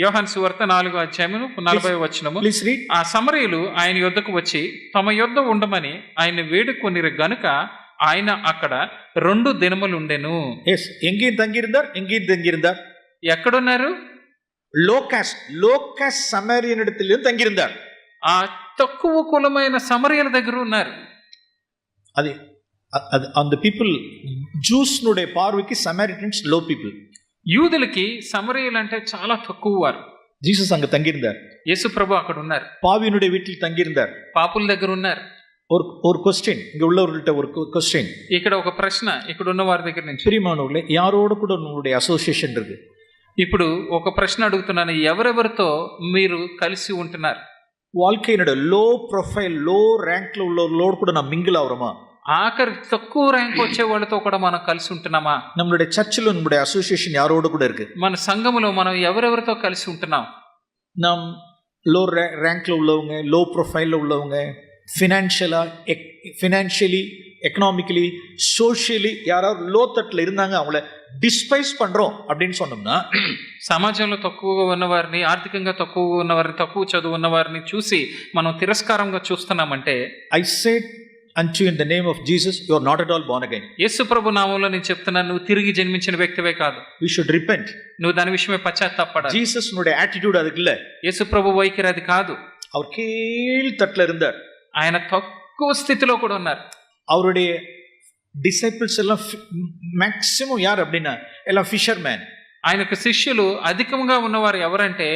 యోహాను సువార్త 4వ అధ్యాయము 40వ వచనము. Please read. ఆ సమరయులు ఆయన యొద్దకు వచ్చి తమ యొద్ద ఉండమని ఆయన వేడుకొనిరు గనుక ఆయన అక్కడ 2 దినములు ఉండెను. Yes, எங்கேயும் தங்கி இருந்தார். ఎక్కడున్నారు? లోకాస్ సమరియన్ இடத்திலும் தங்கி இருந்தார். ఆ తక్కువ కులమైన సమరయుల దగ్గర ఉన్నారు. అది அந்த పీపుల్ జూస్ నుడే பார்வைக்கு சமாரிட்டன்ஸ் லோ పీపుల్. యూదులకి సమరయులు అంటే చాలా తక్కువ వారు. జీసస్ அங்க தங்கி இருந்தார். యేసు ప్రభు అక్కడ ఉన్నారు. பாவியினுடைய வீட்டில் தங்கி இருந்தார். పాపుల దగ్గర ఉన్నారు. ஒரு क्वेश्चन, இங்க உள்ளவர்கள்ட்ட ஒரு क्वेश्चन. ఇక్కడ ఒక ప్రశ్న ఇక్కడ ఉన్న వారి దగ్గర నుంచి. பிரியமானவர்களே, யாரோட கூட உங்களுடைய அசோசியேஷன் இருக்கு? ఇప్పుడు ఒక ప్రశ్న అడుగుతున్నాను, ఎవరెవరితో మీరు కలిసి ఉంటున్నారు? வாழ்க்கையினுடைய லோ ப்ரொஃபைல், லோ ரேங்க்ல உள்ளவர்களோடு கூட நாம் மிங்கிள் ஆகிறோமா? ఆఖరి తక్కువ ర్యాంక్ వచ్చే వాళ్ళతో కూడా మనం కలిసి ఉంటున్నామా? நம்மளுடைய சர்ச்சில் நம்மளுடைய அசோசியேஷன் யாரோட கூட இருக்கு? మన సంఘములో మనం ఎవరెవరితో కలిసి ఉంటున్నాం? நாம் லோ ரேங்க்ல உள்ளவங்க, லோ ப்ரொஃபைல்ல உள்ளவங்க, ஃபினான்ஷியலி எக்கனாமிக்கலி சோஷியலி யாராவது லோ தட்டில் இருந்தாங்க, அவங்கள డిస్పైస్ பண்றோம் அப்படின்னு சொன்னோம்னா, సమాజంలో తక్కువగా ఉన్నవారిని, ఆర్థికంగా తక్కువగా ఉన్నవారిని, తక్కువ చదువు ఉన్నవారిని చూసి మనం తిరస్కారంగా చూస్తున్నామంటే, I said unto you in the name of Jesus, you are not at all born again. యేసు ప్రభు నామములో నేను చెప్తున్నాను, నువ్వు తిరిగి జన్మించిన వ్యక్తివే కాదు. We should repent. నువ్వు దాని విషయమే పశ్చాత్తాపడాలి. జీసస్ னுடைய attitude அதுக்கு இல்ல. యేసు ప్రభు వైఖరి అది కాదు. அவர் கீழ் தட்டில் இருந்தார். ఆయన తక్కువ స్థితిలో కూడా ఉన్నారు. அவருடைய డిసైపుల్స్ எல்லாம் மேக்ஸிமம் யார் அப்படின்னா எல்லாம் ஃபிஷர்மேன். ఆయనకు శిష్యులు అధికంగా ఉన్నవారు ఎవరంటే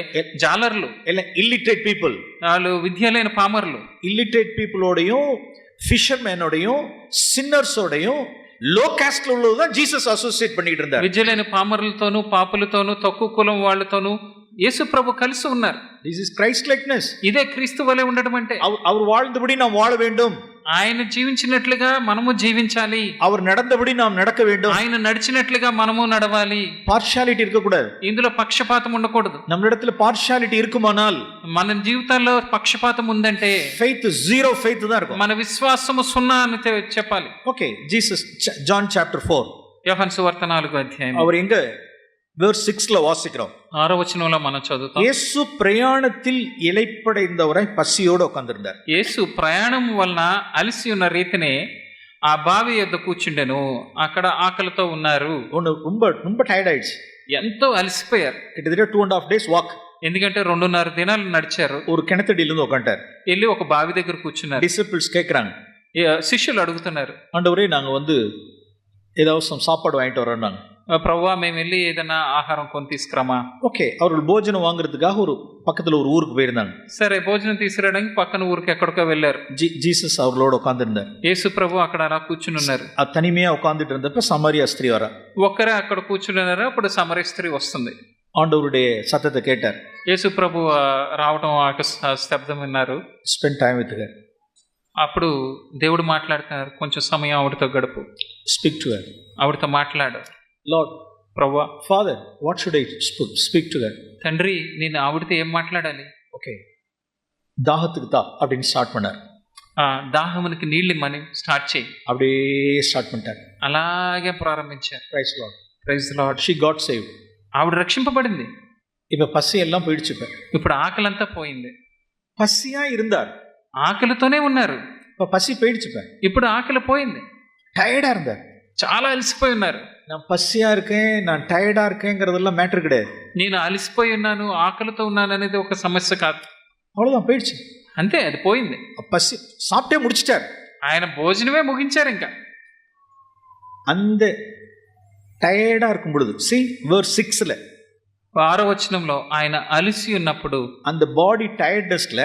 జాలర్లు, எல்லாம் இல்லிட்ரேட் பீப்புள். వాళ్ళు విద్య లేని పామరులు. இல்லிட்ரேட் பீப்புளோடையும் ஃபிஷர்மேனோடையும் சின்னர்ஸோடையும் லோ காஸ்ட்ல உள்ளதான் ஜீசஸ் அசோசியேட் பண்ணிட்டு இருந்தார். విద్య లేని పామరులతోనూ, పాపులతోనూ, తక్కువ కులం వాళ్ళతోనూ యేసు ప్రభు కలిసి ఉన్నారు. This is Christ likeness. ఇదే క్రీస్తు వలె ఉండడం అంటే. அவர் வாழ்ந்தபடி நாம் வாழ வேண்டும். ఆయన జీవించినట్లుగా మనము జీవించాలి. அவர் நடந்தபடி நாம் நடக்க வேண்டும். ఆయన నడిచినట్లుగా మనము నడవాలి. பார்ஷியாலிட்டி இருக்க கூடாது. ఇందులో పక్షపాతం ఉండకూడదు. நம்மிடத்துல பார்ஷியாலிட்டி இருக்குமானால், మన జీవితాల్లో పక్షపాతం ఉందంటే faith zero faith தான் இருக்கும். మన విశ్వాసము 0 అని చెప్పాలి. Okay, Jesus John chapter 4. యోహాను సువార్త 4వ అధ్యాయం. அவர் எங்க verse 6ல வாசிக்கிறோம். 6వ వచనంలో మనం చదువుతాం. యేసు ప్రయాణத்தில் இளைப்படைந்தவரை பசியோடு உட்கார்ந்திருந்தார். యేసు ప్రయాణం వలన అలసి ఉన్న రీతినే ఆ బావి యొద్ద కూర్చుండెను. అక్కడ ఆకలితో ఉన్నారు. ரொம்ப ரொம்ப టైర్డ్ ஆயிடுச்சு. ఎంతో అలసిపోయారు. கிட்டத்தட்ட 2.5 days வாக். ఎందుకంటే 2.5 దినాలు నడిచారు. ஒரு கிணத்தடியில இருந்து உட்கார்ந்தார். వెళ్ళి ఒక బావి దగ్గర కూర్చున్నారు. డిసిపుల్స్ கேக்குறாங்க, శిష్యులు అడుగుతున్నారు, ஆண்டவரே நாங்க ஏதாவது சாப்பாடு வாங்கிட்டு வரோம் நாங்க. ప్రభువా మేము వెళ్ళి ఏదైనా ఆహారం కొని తీసుకురామా? ஓகே, அவர்கள் போஜனம் வாங்குறதுக்காக ஒரு பக்கத்துல ஒரு ஊருக்கு போயிருந்தாங்க. సరే, భోజనం తీసుకురావడానికి పక్కన ఊరికి ఎక్కడికో వెళ్ళారు. ஜீசஸ் அவர்களோட உட்கார்ந்திருந்தார். యేసు ప్రభు అక్కడ అలా కూర్చుని ఉన్నారు. தனிமையா உட்கார்ந்துட்டு இருந்தப்ப சமாரியா ஸ்திரீ வரா. ఒక్కరే అక్కడ కూర్చున్నారు. అప్పుడు సమరయ స్త్రీ వస్తుంది. ஆண்டவருடைய சத்தத்தை கேட்டார். యేసు ప్రభు రావడం, శబ్దం విన్నారు. Spend time with her. అప్పుడు దేవుడు మాట్లాడుతున్నారు, కొంచెం సమయం ఆవిడతో గడుపు. Speak to her. ఆవిడతో మాట్లాడు. లార్డ్, ప్రభువా, Father, what should I speak to her? తండ్రి, నేను ఆవిడతో ఏం మాట్లాడాలి? ఓకే, దాహத்துக்கு தா அப்படின்னு ஸ்டார்ட் பண்ணார். దాహమునికి నీళ్ళు ఇమ్మని స్టార్ట్ చేయి. அப்படியே స్టార్ట్ பண்ணிட்டார். అలాగే ప్రారంభించారు. Praise Lord. Praise Lord. She got saved. ఆవిడ రక్షింపబడింది. இப்ப பசி எல்லாம் போயிடுச்சு. ఇప్పుడు ఆకలంతా పోయింది. பசியா இருந்தார். ఆకలితోనే ఉన్నారు. இப்ப பசி போயிடுச்சு. ఇప్పుడు ఆకలి పోయింది. டயர்டா இருந்தார். చాలా అలసిపోయి ఉన్నారు. நான் பசியா இருக்கேன், நான் டயர்டா இருக்கேங்கிறதெல்லாம் மேட்டர் கிடையாது. నేను అలసిపోయి ఉన్నాను, ఆకలితో ఉన్నాను అనేది ఒక సమస్య కాదు. அவ்வளவுதான், போயிடுச்சு. అంతే, అది పోయింది. பசி சாப்பிட்டே முடிச்சிட்டார். ఆయన భోజనమే ముగించారు. ఇంకా அந்த டயர்டா இருக்கும் பொழுது, see verse 6ல 6వ వచనంలో ఆయన అలిసి ఉన్నప్పుడు அந்த பாடி டயர்ட்னஸ்ல,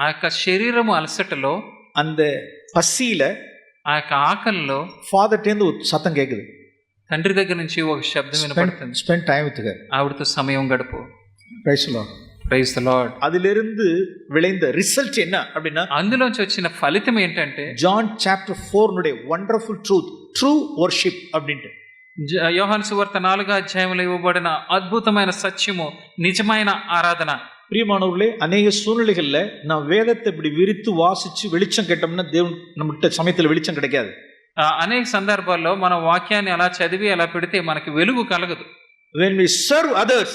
ఆ యొక్క శరీరము అలసటలో, அந்த பசியில ఆ యొక్క ఆకలిలో ஃபாதர்ட்டேந்து ஒரு சத்தம் கேக்குது, తండ్రి దగ్గర నుంచి ఒక శబ్దం వినపడుతుంది, ஸ்பெண்ட் டைம் வித் ஹர். ఆవిడతో సమయం గడుపు. Praise the Lord. Praise the Lord. அதிலிருந்து விளைந்த ரிசல்ட் என்ன அப்படின்னா, అందులోంచి వచ్చిన ఫలితం ఏంటంటే ஜான் சாப்டர் 4 னுடைய வண்டர்ஃபுல் ட்ரூத், ட்ரூ வர்ஷிப் அப்படின்ட்டு. యోహాను సువార్త 4వ అధ్యాయంలో ఇవ్వబడిన అద్భుతమైన సత్యము, నిజమైన ఆరాధన. பிரியமானவர்களே, அநேக சூழ்நிலைகள்ல நாம் வேதத்தை இப்படி விரித்து வாசிச்சு வெளிச்சம் கேட்டோம்னா தேவன் நம்மகிட்ட சமயத்துல வெளிச்சம் கிடைக்காது. అనేక సందర్భాల్లో మన వాక్యాన్ని అలా చదివి అలా పెడితే మనకి వెలుగు కలగదు. when we serve others,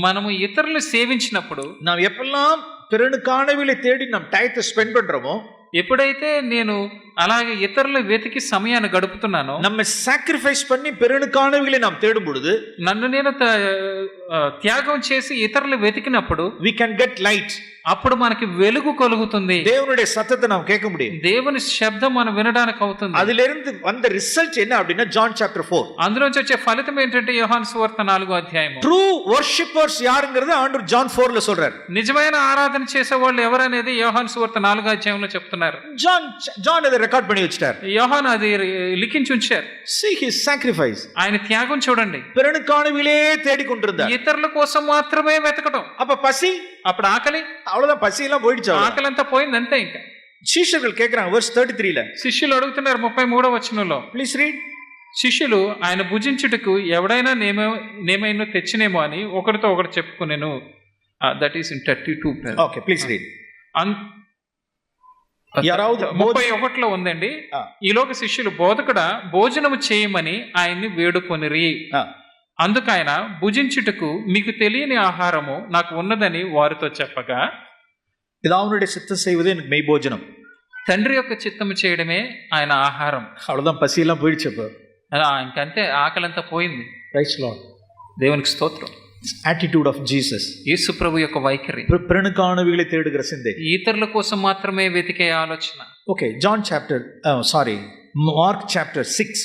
మనము ఇతరులు సేవించినప్పుడు, நாம் எப்பெல்லாம் பிறனுக்கானவிலை தேடி நாம் டயத்தை ஸ்பெண்ட் பண்றோமோ, ఎప్పుడైతే నేను అలాగే ఇతరులు వెతికి సమయాన్ని గడుపుతున్నానో, நம்ம సాక్రిఫైస్ பண்ணி பிறனுக்கானவிலை நாம் தேடும் பொழுது, నన్ను నేను త్యాగం చేసి ఇతరులు వెతికినప్పుడు we can get light. అప్పుడు మనకి వెలుగు కలుగుతుంది. தேவனுடைய சத்தத்தை நாம் கேட்க முடியும். దేవుని శబ్దం మనం వినడానికి అవుతుంది. அதிலிருந்து வந்த ரிசல்ட் என்ன அப்படின்னா ஜான் சாப்டர் 4. అందులోంచి వచ్చే ఫలితం ఏంటంటే యోహాను సువార్త 4వ అధ్యాయం. ట్రూ వర్షిపర్స్ యారుங்கிறது ఆండ్రూ జాన్ 4 లో சொல்றாரு. నిజమైన ఆరాధన చేసే వాళ్ళు ఎవరనేది యోహాను సువార్త 4వ అధ్యాయంలో చెప్తున్నారు. జాన్ అది రికార్డ్ பண்ணி வச்சிட்டார். యోహాను అది లిఖించి ఉంచారు. see his sacrifice. ఆయన త్యాగం చూడండి. பிறனுக்கானவிலே தேடிக்கொண்டிருந்தார். ఇతరుల కోసం మాత్రమే వెతకడం. அப்ப பசி, అప్పుడు ఆకలి, அவ்வளவுதான், பசி எல்லாம் போயிடுச்சு. ఆకలి అంతా పోయింది అంతే. ఇంకా శిష్యులు కేக்குறாங்க verse 33 ல. శిష్యులు అడుగుతున్నారు 33వ వచనంలో. Please read. శిష్యులు ఆయన భుజించుటకు ఎవడైనా నేమైనా తెచ్చినేమో అని ఒకరితో ఒకరు చెప్పుకునేను. That is in 32. Okay, please read. 31లో ఉందండి. ఈలోక శిష్యులు బోధకుడా భోజనము చేయమని ఆయన్ని వేడుకొనిరి. అందుకైన భుజించుటకు మీకు తెలియని ఆహారము నాకు ఉన్నదని వారితో చెప్పగా, பிதாவுடைய சித்தம் செய்வதே எனக்கு மெய் போஜனம். తండ్రి యొక్క చిత్తము చేయడమే ఆయన ఆహారం. அவ்வளவுதான், பசி எல்லாம் போயிடுச்சு. அப்ப ఇంకంతే, ఆకలంతా పోయింది. Praise Lord. దేవునికి స్తోత్రం. attitude of Jesus. యేసు ప్రభు యొక్క వైఖరి, பிறனுக்கானவைகளை தேடுகிற சிந்தை, ఇతరుల కోసం మాత్రమే వెతికే ఆలోచన. Okay, mark chapter 6.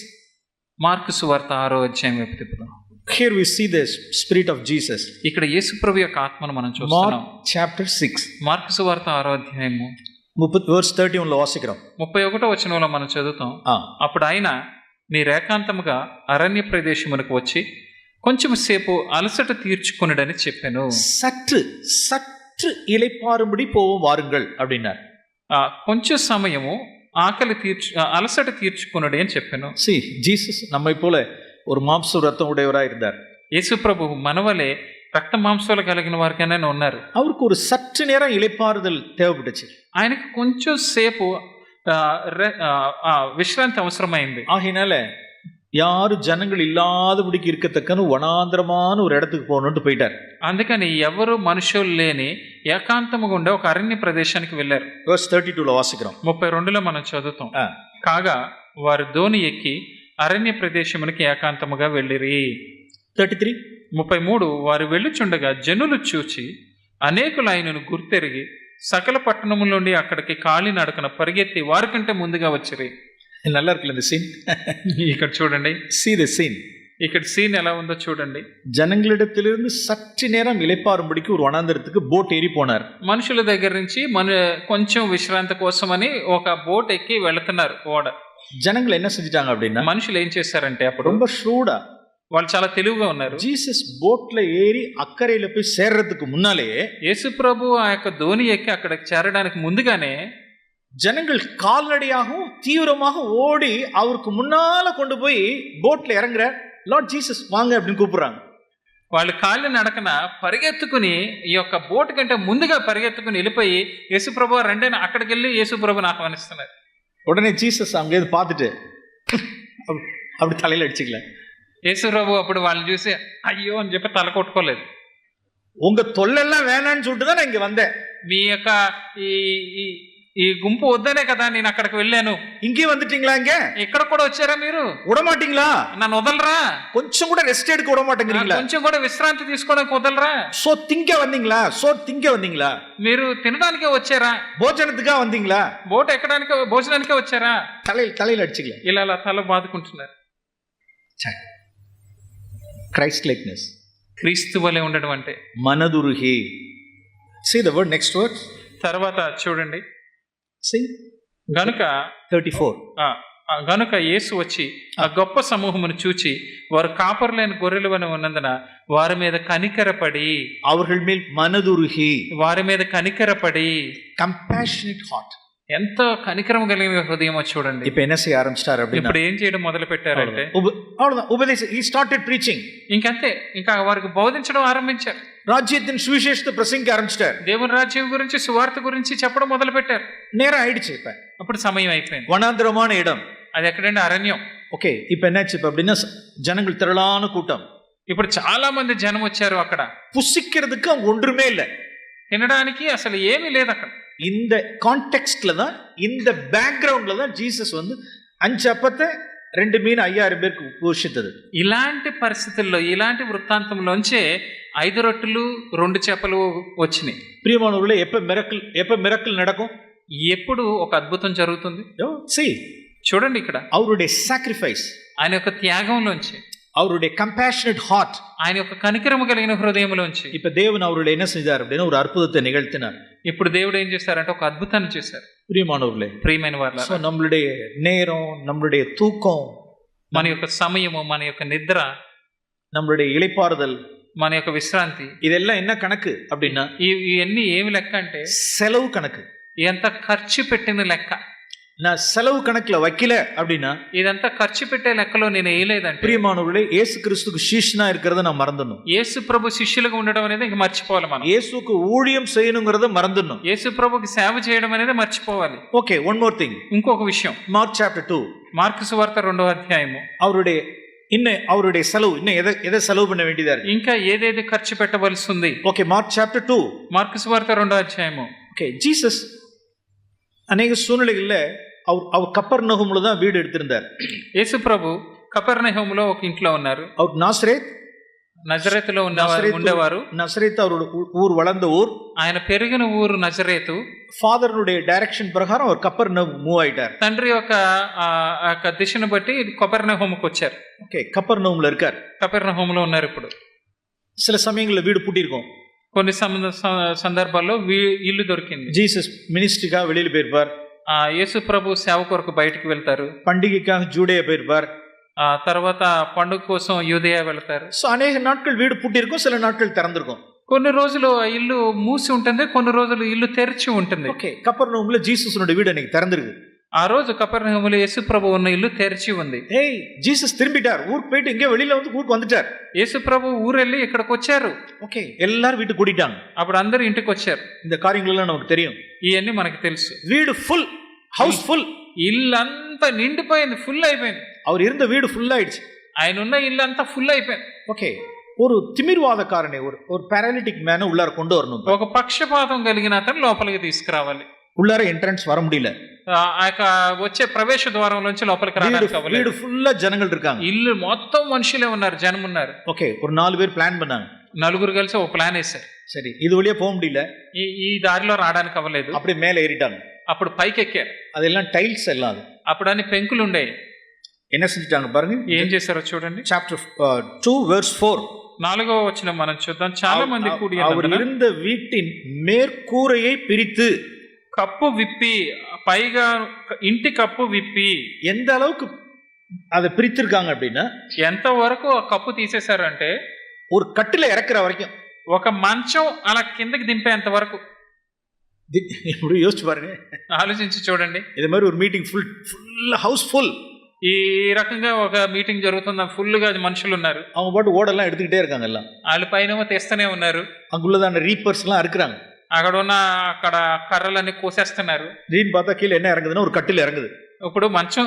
మార్కు సువార్త 6వ అధ్యాయం వైపు తిప్పుదాం. Here we see the spirit of Jesus. ఇక్కడ యేసు ప్రభు యొక్క ఆత్మను మనం చూస్తున్నాం. Mark chapter 6. మార్కు సువార్త 6వ అధ్యాయము 31 లో వాసికరం. 31వ వచనంలో మనం చదువుతాం. అప్పుడు ఆయన మీరు ఏకాంతముగా అరణ్య ప్రదేశమునకు వచ్చి కొంచెం సేపు అలసట తీర్చుకొనుడని చెప్పాను. சற்று இளைப்பாறும்படி போவோம் வாருங்கள் அப்படின்னார். కొంచెం సమయము అలసట తీర్చుకొనుడి అని చెప్పాను. See, Jesus நம்மை போல ஒரு மாம்ச ரத்தம் உடையவராய் இருந்தார். యేసు ప్రభు మనవలే రక్త మాంసాలు కలిగిన వారికైనా ఉన్నారు. அவருக்கு ஒரு சற்று நேரம் இளைப்பாறுதல் தேவைப்பட்டுச்சு. ఆయనకు కొంచెం సేపు విశ్రాంతి అవసరమైంది. ஆகையினால யாரும் ஜனங்கள் இல்லாதபடிக்கு இருக்கத்தக்கன்னு வனாந்திரமான ஒரு இடத்துக்கு போகணும்னு போயிட்டார். అందుకని ఎవరు మనుషులు లేని ఏకాంతముగా ఉండే ఒక అరణ్య ప్రదేశానికి వెళ్ళారు. verse 32 లో వాసికరం. 32లో మనం చదువుతాం. కాగా వారు దోణి ఎక్కి అరణ్య ప్రదేశమునికి ఏకాంతముగా వెళ్ళిరి. 33 వారు వెళ్ళుచుండగా జనులు చూచి అనేకులు ఆయనను గుర్తెరిగి సకల పట్టణముల నుండి అక్కడికి కాలి నడకన పరిగెత్తి వారికంటే ముందుగా వచ్చిరి. நல்லா இருக்குல்ல இந்த சீன். ఇక్కడ చూడండి, see the scene. ఇక్కడ సీన్ ఎలా ఉందో చూడండి. జనங்களிடத்திலிருந்து சற்று நேரம் இளைப்பாறும்படிக்கு ஒரு వనాంతరத்துக்கு బోట్ ఏరి పోనారు. మనుషుల దగ్గర నుంచి కొంచెం విశ్రాంతి కోసమని ఒక బోట్ ఎక్కి వెళుతున్నారు. ఓడ జనங்கள் என்ன செஞ்சிட்டாங்க அப்படின்னா, మనుషులు ఏం చేశారంటే అప్పుడు ரொம்ப ஷூடா, వాళ్ళు చాలా తెలివిగా ఉన్నారు. జీసస్ బోట్ల ఏరి అక్కరేలో పోయి చేరறதுக்கு முன்னாலே, యేసు ప్రభు ఆ యొక్క దోణి ఎక్కి అక్కడికి చేరడానికి ముందుగానే ஜனங்கள் கால்நடையாகவும் தீவிரமாக ஓடி அவருக்கு முன்னால கொண்டு போய் போட்ல இறங்குற லார்ட் ஜீசஸ் வாங்க அப்படின்னு கூப்பிடுறாங்க. వాళ్ళు కాళ్ళు నడకన పరిగెత్తుకుని ఈ యొక్క బోట్ కంటే ముందుగా పరిగెత్తుకుని వెళ్ళిపోయి యేసుప్రభు రెండైనా అక్కడికి వెళ్ళి యేసుప్రభుని ఆహ్వానిస్తున్నారు. உடனே ஜீசஸ் அவங்க இருந்து பார்த்துட்டு அப்படி தலையில அடிச்சுக்கல. యేసుప్రభు అప్పుడు వాళ్ళని చూసి అయ్యో అని చెప్పి తల కొట్టుకోలేదు. உங்க தொல்லெல்லாம் வேணான்னு சொல்லிட்டு தான் நான் இங்க வந்தேன். మీ యొక్క ఈ గుంపు వద్దనే కదా నేను అక్కడికి వెళ్ళాను. ఇంకే வந்துட்டீங்களா? இங்க ఇక్కడ కూడా వచ్చారా మీరు? விடமாட்டீங்களா? నన్ను వదలరా? కొంచెం కూడా రెస్ట్ எடுக்க விட மாட்டேங்கிறீங்களா? కొంచెం కూడా విశ్రాంతి తీసుకోవడానికి వదలరా? సో తింకే வந்தீங்களா? మీరు తినడానికే వచ్చారా? భోజనத்துக்கா வந்தீங்களா? బోట్ ఎక్కడానికి భోజనానికే వచ్చారా? தலையில அடிச்சுக்கல. ఇలా తల బాదుకుంటున్నారు. క్రైస్ట్ లైక్నెస్, క్రీస్తు వలె ఉండడం అంటే. మనదురుగి. See the word, next word. తర్వాత చూడండి, See గనుక 34. గనుక యేసు వచ్చి ఆ గొప్ప సమూహమును చూచి వారు కాపరులైన గొర్రెలవని ఉన్నందున వారి మీద కనికరపడి, அவர்கள் மேல் మనదురుగి, వారి మీద కనికరపడి, compassionate heart. ఎంత కనికరం కలిగిన హృదయమో చూడండి. இப்ப என்ன செய்ய ஆரம்பிச்சிட்டார் அப்படின்னா, ఇప్పుడు ఏం చేయడం మొదలు పెట్టారంటే அவ்வளவுதான் உபதேசம். he started preaching. ఇంకంతే, ఇంకా వారికి బోధించడం ఆరంభించారు. ராஜ்யத்தின் சுவிசேஷத்தை பிரசங்கிக்க ஆரம்பிச்சிட்டார். దేవుని రాజ్యం గురించి, సువార్త గురించి చెప్పడం మొదలు పెట్టారు. நேரம் ஆயிடுச்சு. இப்ப అప్పుడు సమయం అయిపోయింది. வனாந்திரமான இடம். అది ఎక్కడంటే అరణ్యం. ஓகே, இப்ப என்னாச்சு இப்ப அப்படின்னா, ஜனங்கள் திரளான கூட்டம். ఇప్పుడు చాలా మంది జనం వచ్చారు. అక్కడ புசிக்கிறதுக்கு அங்க ஒன்றுமே இல்லை. తినడానికి అసలు ఏమీ లేదు అక్కడ. இந்த கான்டெக்ஸ்ட்ல தான், இந்த பேக்ரவுண்ட்ல தான் ஜீசஸ் வந்து 5 அப்பத்தை 2 மீன் 5000 பேருக்கு போஷித்தது. ఇలాంటి పరిస్థితుల్లో, ఇలాంటి వృత్తాంతంలోంచే 5 రొట్టెలు 2 చేపలు వచ్చినాయి. பிரியமானவர்களே, எப்ப மிரக்கல் நடக்கும்? ఎప్పుడు ఒక అద్భుతం జరుగుతుంది? See, చూడండి ఇక్కడ அவருடைய sacrifice, ఆయన యొక్క త్యాగంలోంచి, அவருடைய compassionate heart, ఆయన యొక్క కనికరము కలిగిన హృదయంలోంచి இப்ப தேவன் அவருடைய என்ன செஞ்சார் அப்படின்னா, ஒரு அற்புதத்தை நிகழ்த்தினார். ఇప్పుడు దేవుడు ఏం చేశారంటే ఒక అద్భుతాన్ని చేశారు. பிரியமானவர்களே, ప్రియమైన వారు, సో நம்மளுடைய நேரம், நம்மளுடைய தூக்கம், మన యొక్క సమయము, మన యొక్క నిద్ర, நம்மளுடைய இளைப்பாறுதல், మన యొక్క విశ్రాంతి, இதெல்லாம் என்ன கணக்கு அப்படின்னா, ఇవన్నీ ఏమి లెక్క అంటే செலவு கணக்கு. ఎంత ఖర్చు పెట్టిన లెక్క. நான் செலவு கணக்குல வைக்கல அப்படின்னா, ఇదంతా ఖర్చు పెట్టే లెక్కలో నేను వేయలేదంటే, பிரியமானவர்களே, இயேசு கிறிஸ்துக்கு சீஷனா இருக்கிறத நான் மறந்துடணும். యేసు ప్రభు శిష్యులుగా ఉండడం అనేది ఇంక మర్చిపోవాలి. మనం இயேசுக்கு ஊழியம் செய்யணுங்கிறத మறந்துடணும். యేసు ప్రభుకి సేవ చేయడం అనేది మర్చిపోవాలి. Okay, one more thing. ఇంకొక విషయం, మార్క్ చాప్టర్ 2, మార్కు సువార్త 2వ అధ్యాయము. அவருடைய செலவு இன்னும் எதை செலவு பண்ண வேண்டியதா இருக்கு? ఇంకా ఏదేది ఖర్చు పెట్టవలసి ఉంది. ఓకే, మార్క్ చాప్టర్ 2, మార్కు సువార్త 2వ అధ్యాయము. ఓకే, జీసஸ் అనేక సూచనలగల్ల அவர் கப்பர்நகூம்ல தான் வீடு எடுத்திருந்தார். యేసు ప్రభు కపెర్నహూములో ఒక ఇంట్లో ఉన్నారు. அவர் నజరేతులో ఉండేవారు. నజరేత్ அவரோட ஊர், வளர்ந்த ஊர். ఆయన పెరిగిన ఊరు నజరేతు. ఫాదరుடைய డైరెక్షన్ ప్రకారం அவர் కపెర్నహూమ్ మూవ్ అయ్యారు. తండ్రి యొక్క దిశను బట్టి కపెర్నహూముకు వచ్చారు. ఓకే, కపెర్నహూమ్ல இருக்கார். కపెర్నహూములో ఉన్నారు. ఇప్పుడు சில சமயங்கள்ல வீடு பூட்டி இருக்கும். కొన్ని సందర్భాల్లో ఇల్లు దొరికింది. జీసస్ మినిస్ట్రీగా வெளியில போயிருப்பார். యేసు ప్రభు సేవ కొరకు బయటికి వెళ్తారు. பண்டிகைக்காக ஜூடேயா போயிருப்பார். తర్వాత పండుగ కోసం యూదయ వెళ్తారు. సో అనేక నాட்கள் వీడు పూட்டி இருக்கும், சில நாட்கள் திறந்திருக்கும். కొన్ని రోజులు ఇల్లు మూసి ఉంటుంది, కొన్ని రోజులు ఇల్లు తెరిచి ఉంటుంది. ఓకే, కపెర్నహూమ్ல జీసస్னுடைய வீடு அன்னைக்கு திறந்திருக்கு. ఆ రోజు కపెర్నహూములో యేసు ప్రభు ఉన్న ఇల్లు తెరిచి ఉంది. ఏయ్, జీసస్ திரும்பிட்டார். ஊருக்கு போயிட்டு இங்கே வெளியில வந்து ஊருக்கு வந்துட்டார். యేసు ప్రభు ఊరెళ్ళి ఇక్కడికి వచ్చారు. ఓకే, எல்லாரும் வீட்டுக்கு கூட்டிட்டாங்க. అప్పుడు అందరూ ఇంటికి వచ్చారు. இந்த காரியங்கள் எல்லாம் நமக்கு தெரியும். ఇవన్నీ మనకు తెలుసు. வீடு ஃபுல், ஹவுஸ் ஃபுல். ఇల్లంతా నిండిపోయింది, ఫుల్ అయిపోయింది. அவர் இருந்த வீடு ஃபுல் ஆயிடுச்சு. ఆయన ఉన్న ఇల్లు అంతా ఫుల్ అయిపోయింది. ఓకే, ஒரு திமிர்வாதக்காரனை, ஒரு பாராலிட்டிக் மேனை உள்ளார கொண்டு வரணும். ఒక పక్షపాతం కలిగిన అతను లోపలికి తీసుకురావాలి. உள்ளார ఎంట్రన్స్ வர முடியல. వచ్చే ప్రవేశ ద్వారంలోంచి లోపలికి రావడానికి வீடு ஃபுல்லா ஜனங்கள் இருக்காங்க. ఇల్లు మొత్తం మనుషులే ఉన్నారు, జనం ఉన్నారు. ఓకే, ஒரு 4 பேர் பிளான் பண்ணாங்க. నలుగురు కలిసి ఒక ప్లాన్ వేశారు. சரி, இது வழியா போக முடியல, ఈ దారిలో రావడానికి అవ్వలేదు. அப்படியே மேலே ஏறிட்டாங்க. అప్పుడు పైకి ఎక్కారు. அதெல்லாம் டைல்ஸ் எல்லாம். அது అప్పుడు అన్ని పెంకులు ఉండేవి. என்ன செஞ்சிட்டாங்க பாருங்க, ఏం చేశారో చూడండి. చాప్టర్ 2 verse 4, 4వ వచనం మనం చూద్దాం. చాలా మంది కూడి அவர் இருந்த வீட்டின் மேற்கூரையை பிரித்து, కప్పు విప్పి, పైగా ఇంటి కప్పు విప్పి, எந்த அளவுக்கு அதை பிரித்திருக்காங்க அப்படின்னா, ఎంత వరకు ఆ కప్పు తీసేశారంటే ஒரு கட்டில இறக்குற வரைக்கும், ఒక మంచం అలా కిందకి దింపేంత వరకు. இப்படி யோசிச்சு பாருங்க, ఆలోచించి చూడండి. இது மாதிரி ஒரு மீட்டிங் ஃபுல் ஹவுஸ் ஃபுல், ఈ రకంగా ఒక మీటింగ్ జరుగుతుంది, ఫుల్ గా మనుషులు ఉన్నారు. அவங்க பாட்டு ஓடெல்லாம் எடுத்துக்கிட்டே இருக்காங்க. எல்லாம் వాళ్ళ పైన తెస్తూనే ఉన్నారు. அங்குள்ளதான ரீப்பர்ஸ் எல்லாம் இருக்கிறாங்க. అక్కడ కర్రలన్నీ కోసేస్తున్నారు. దీని பார்த்தா கீழே என்ன இறங்குதுன்னா ஒரு கட்டில் இறங்குது. ఇప్పుడు మంచం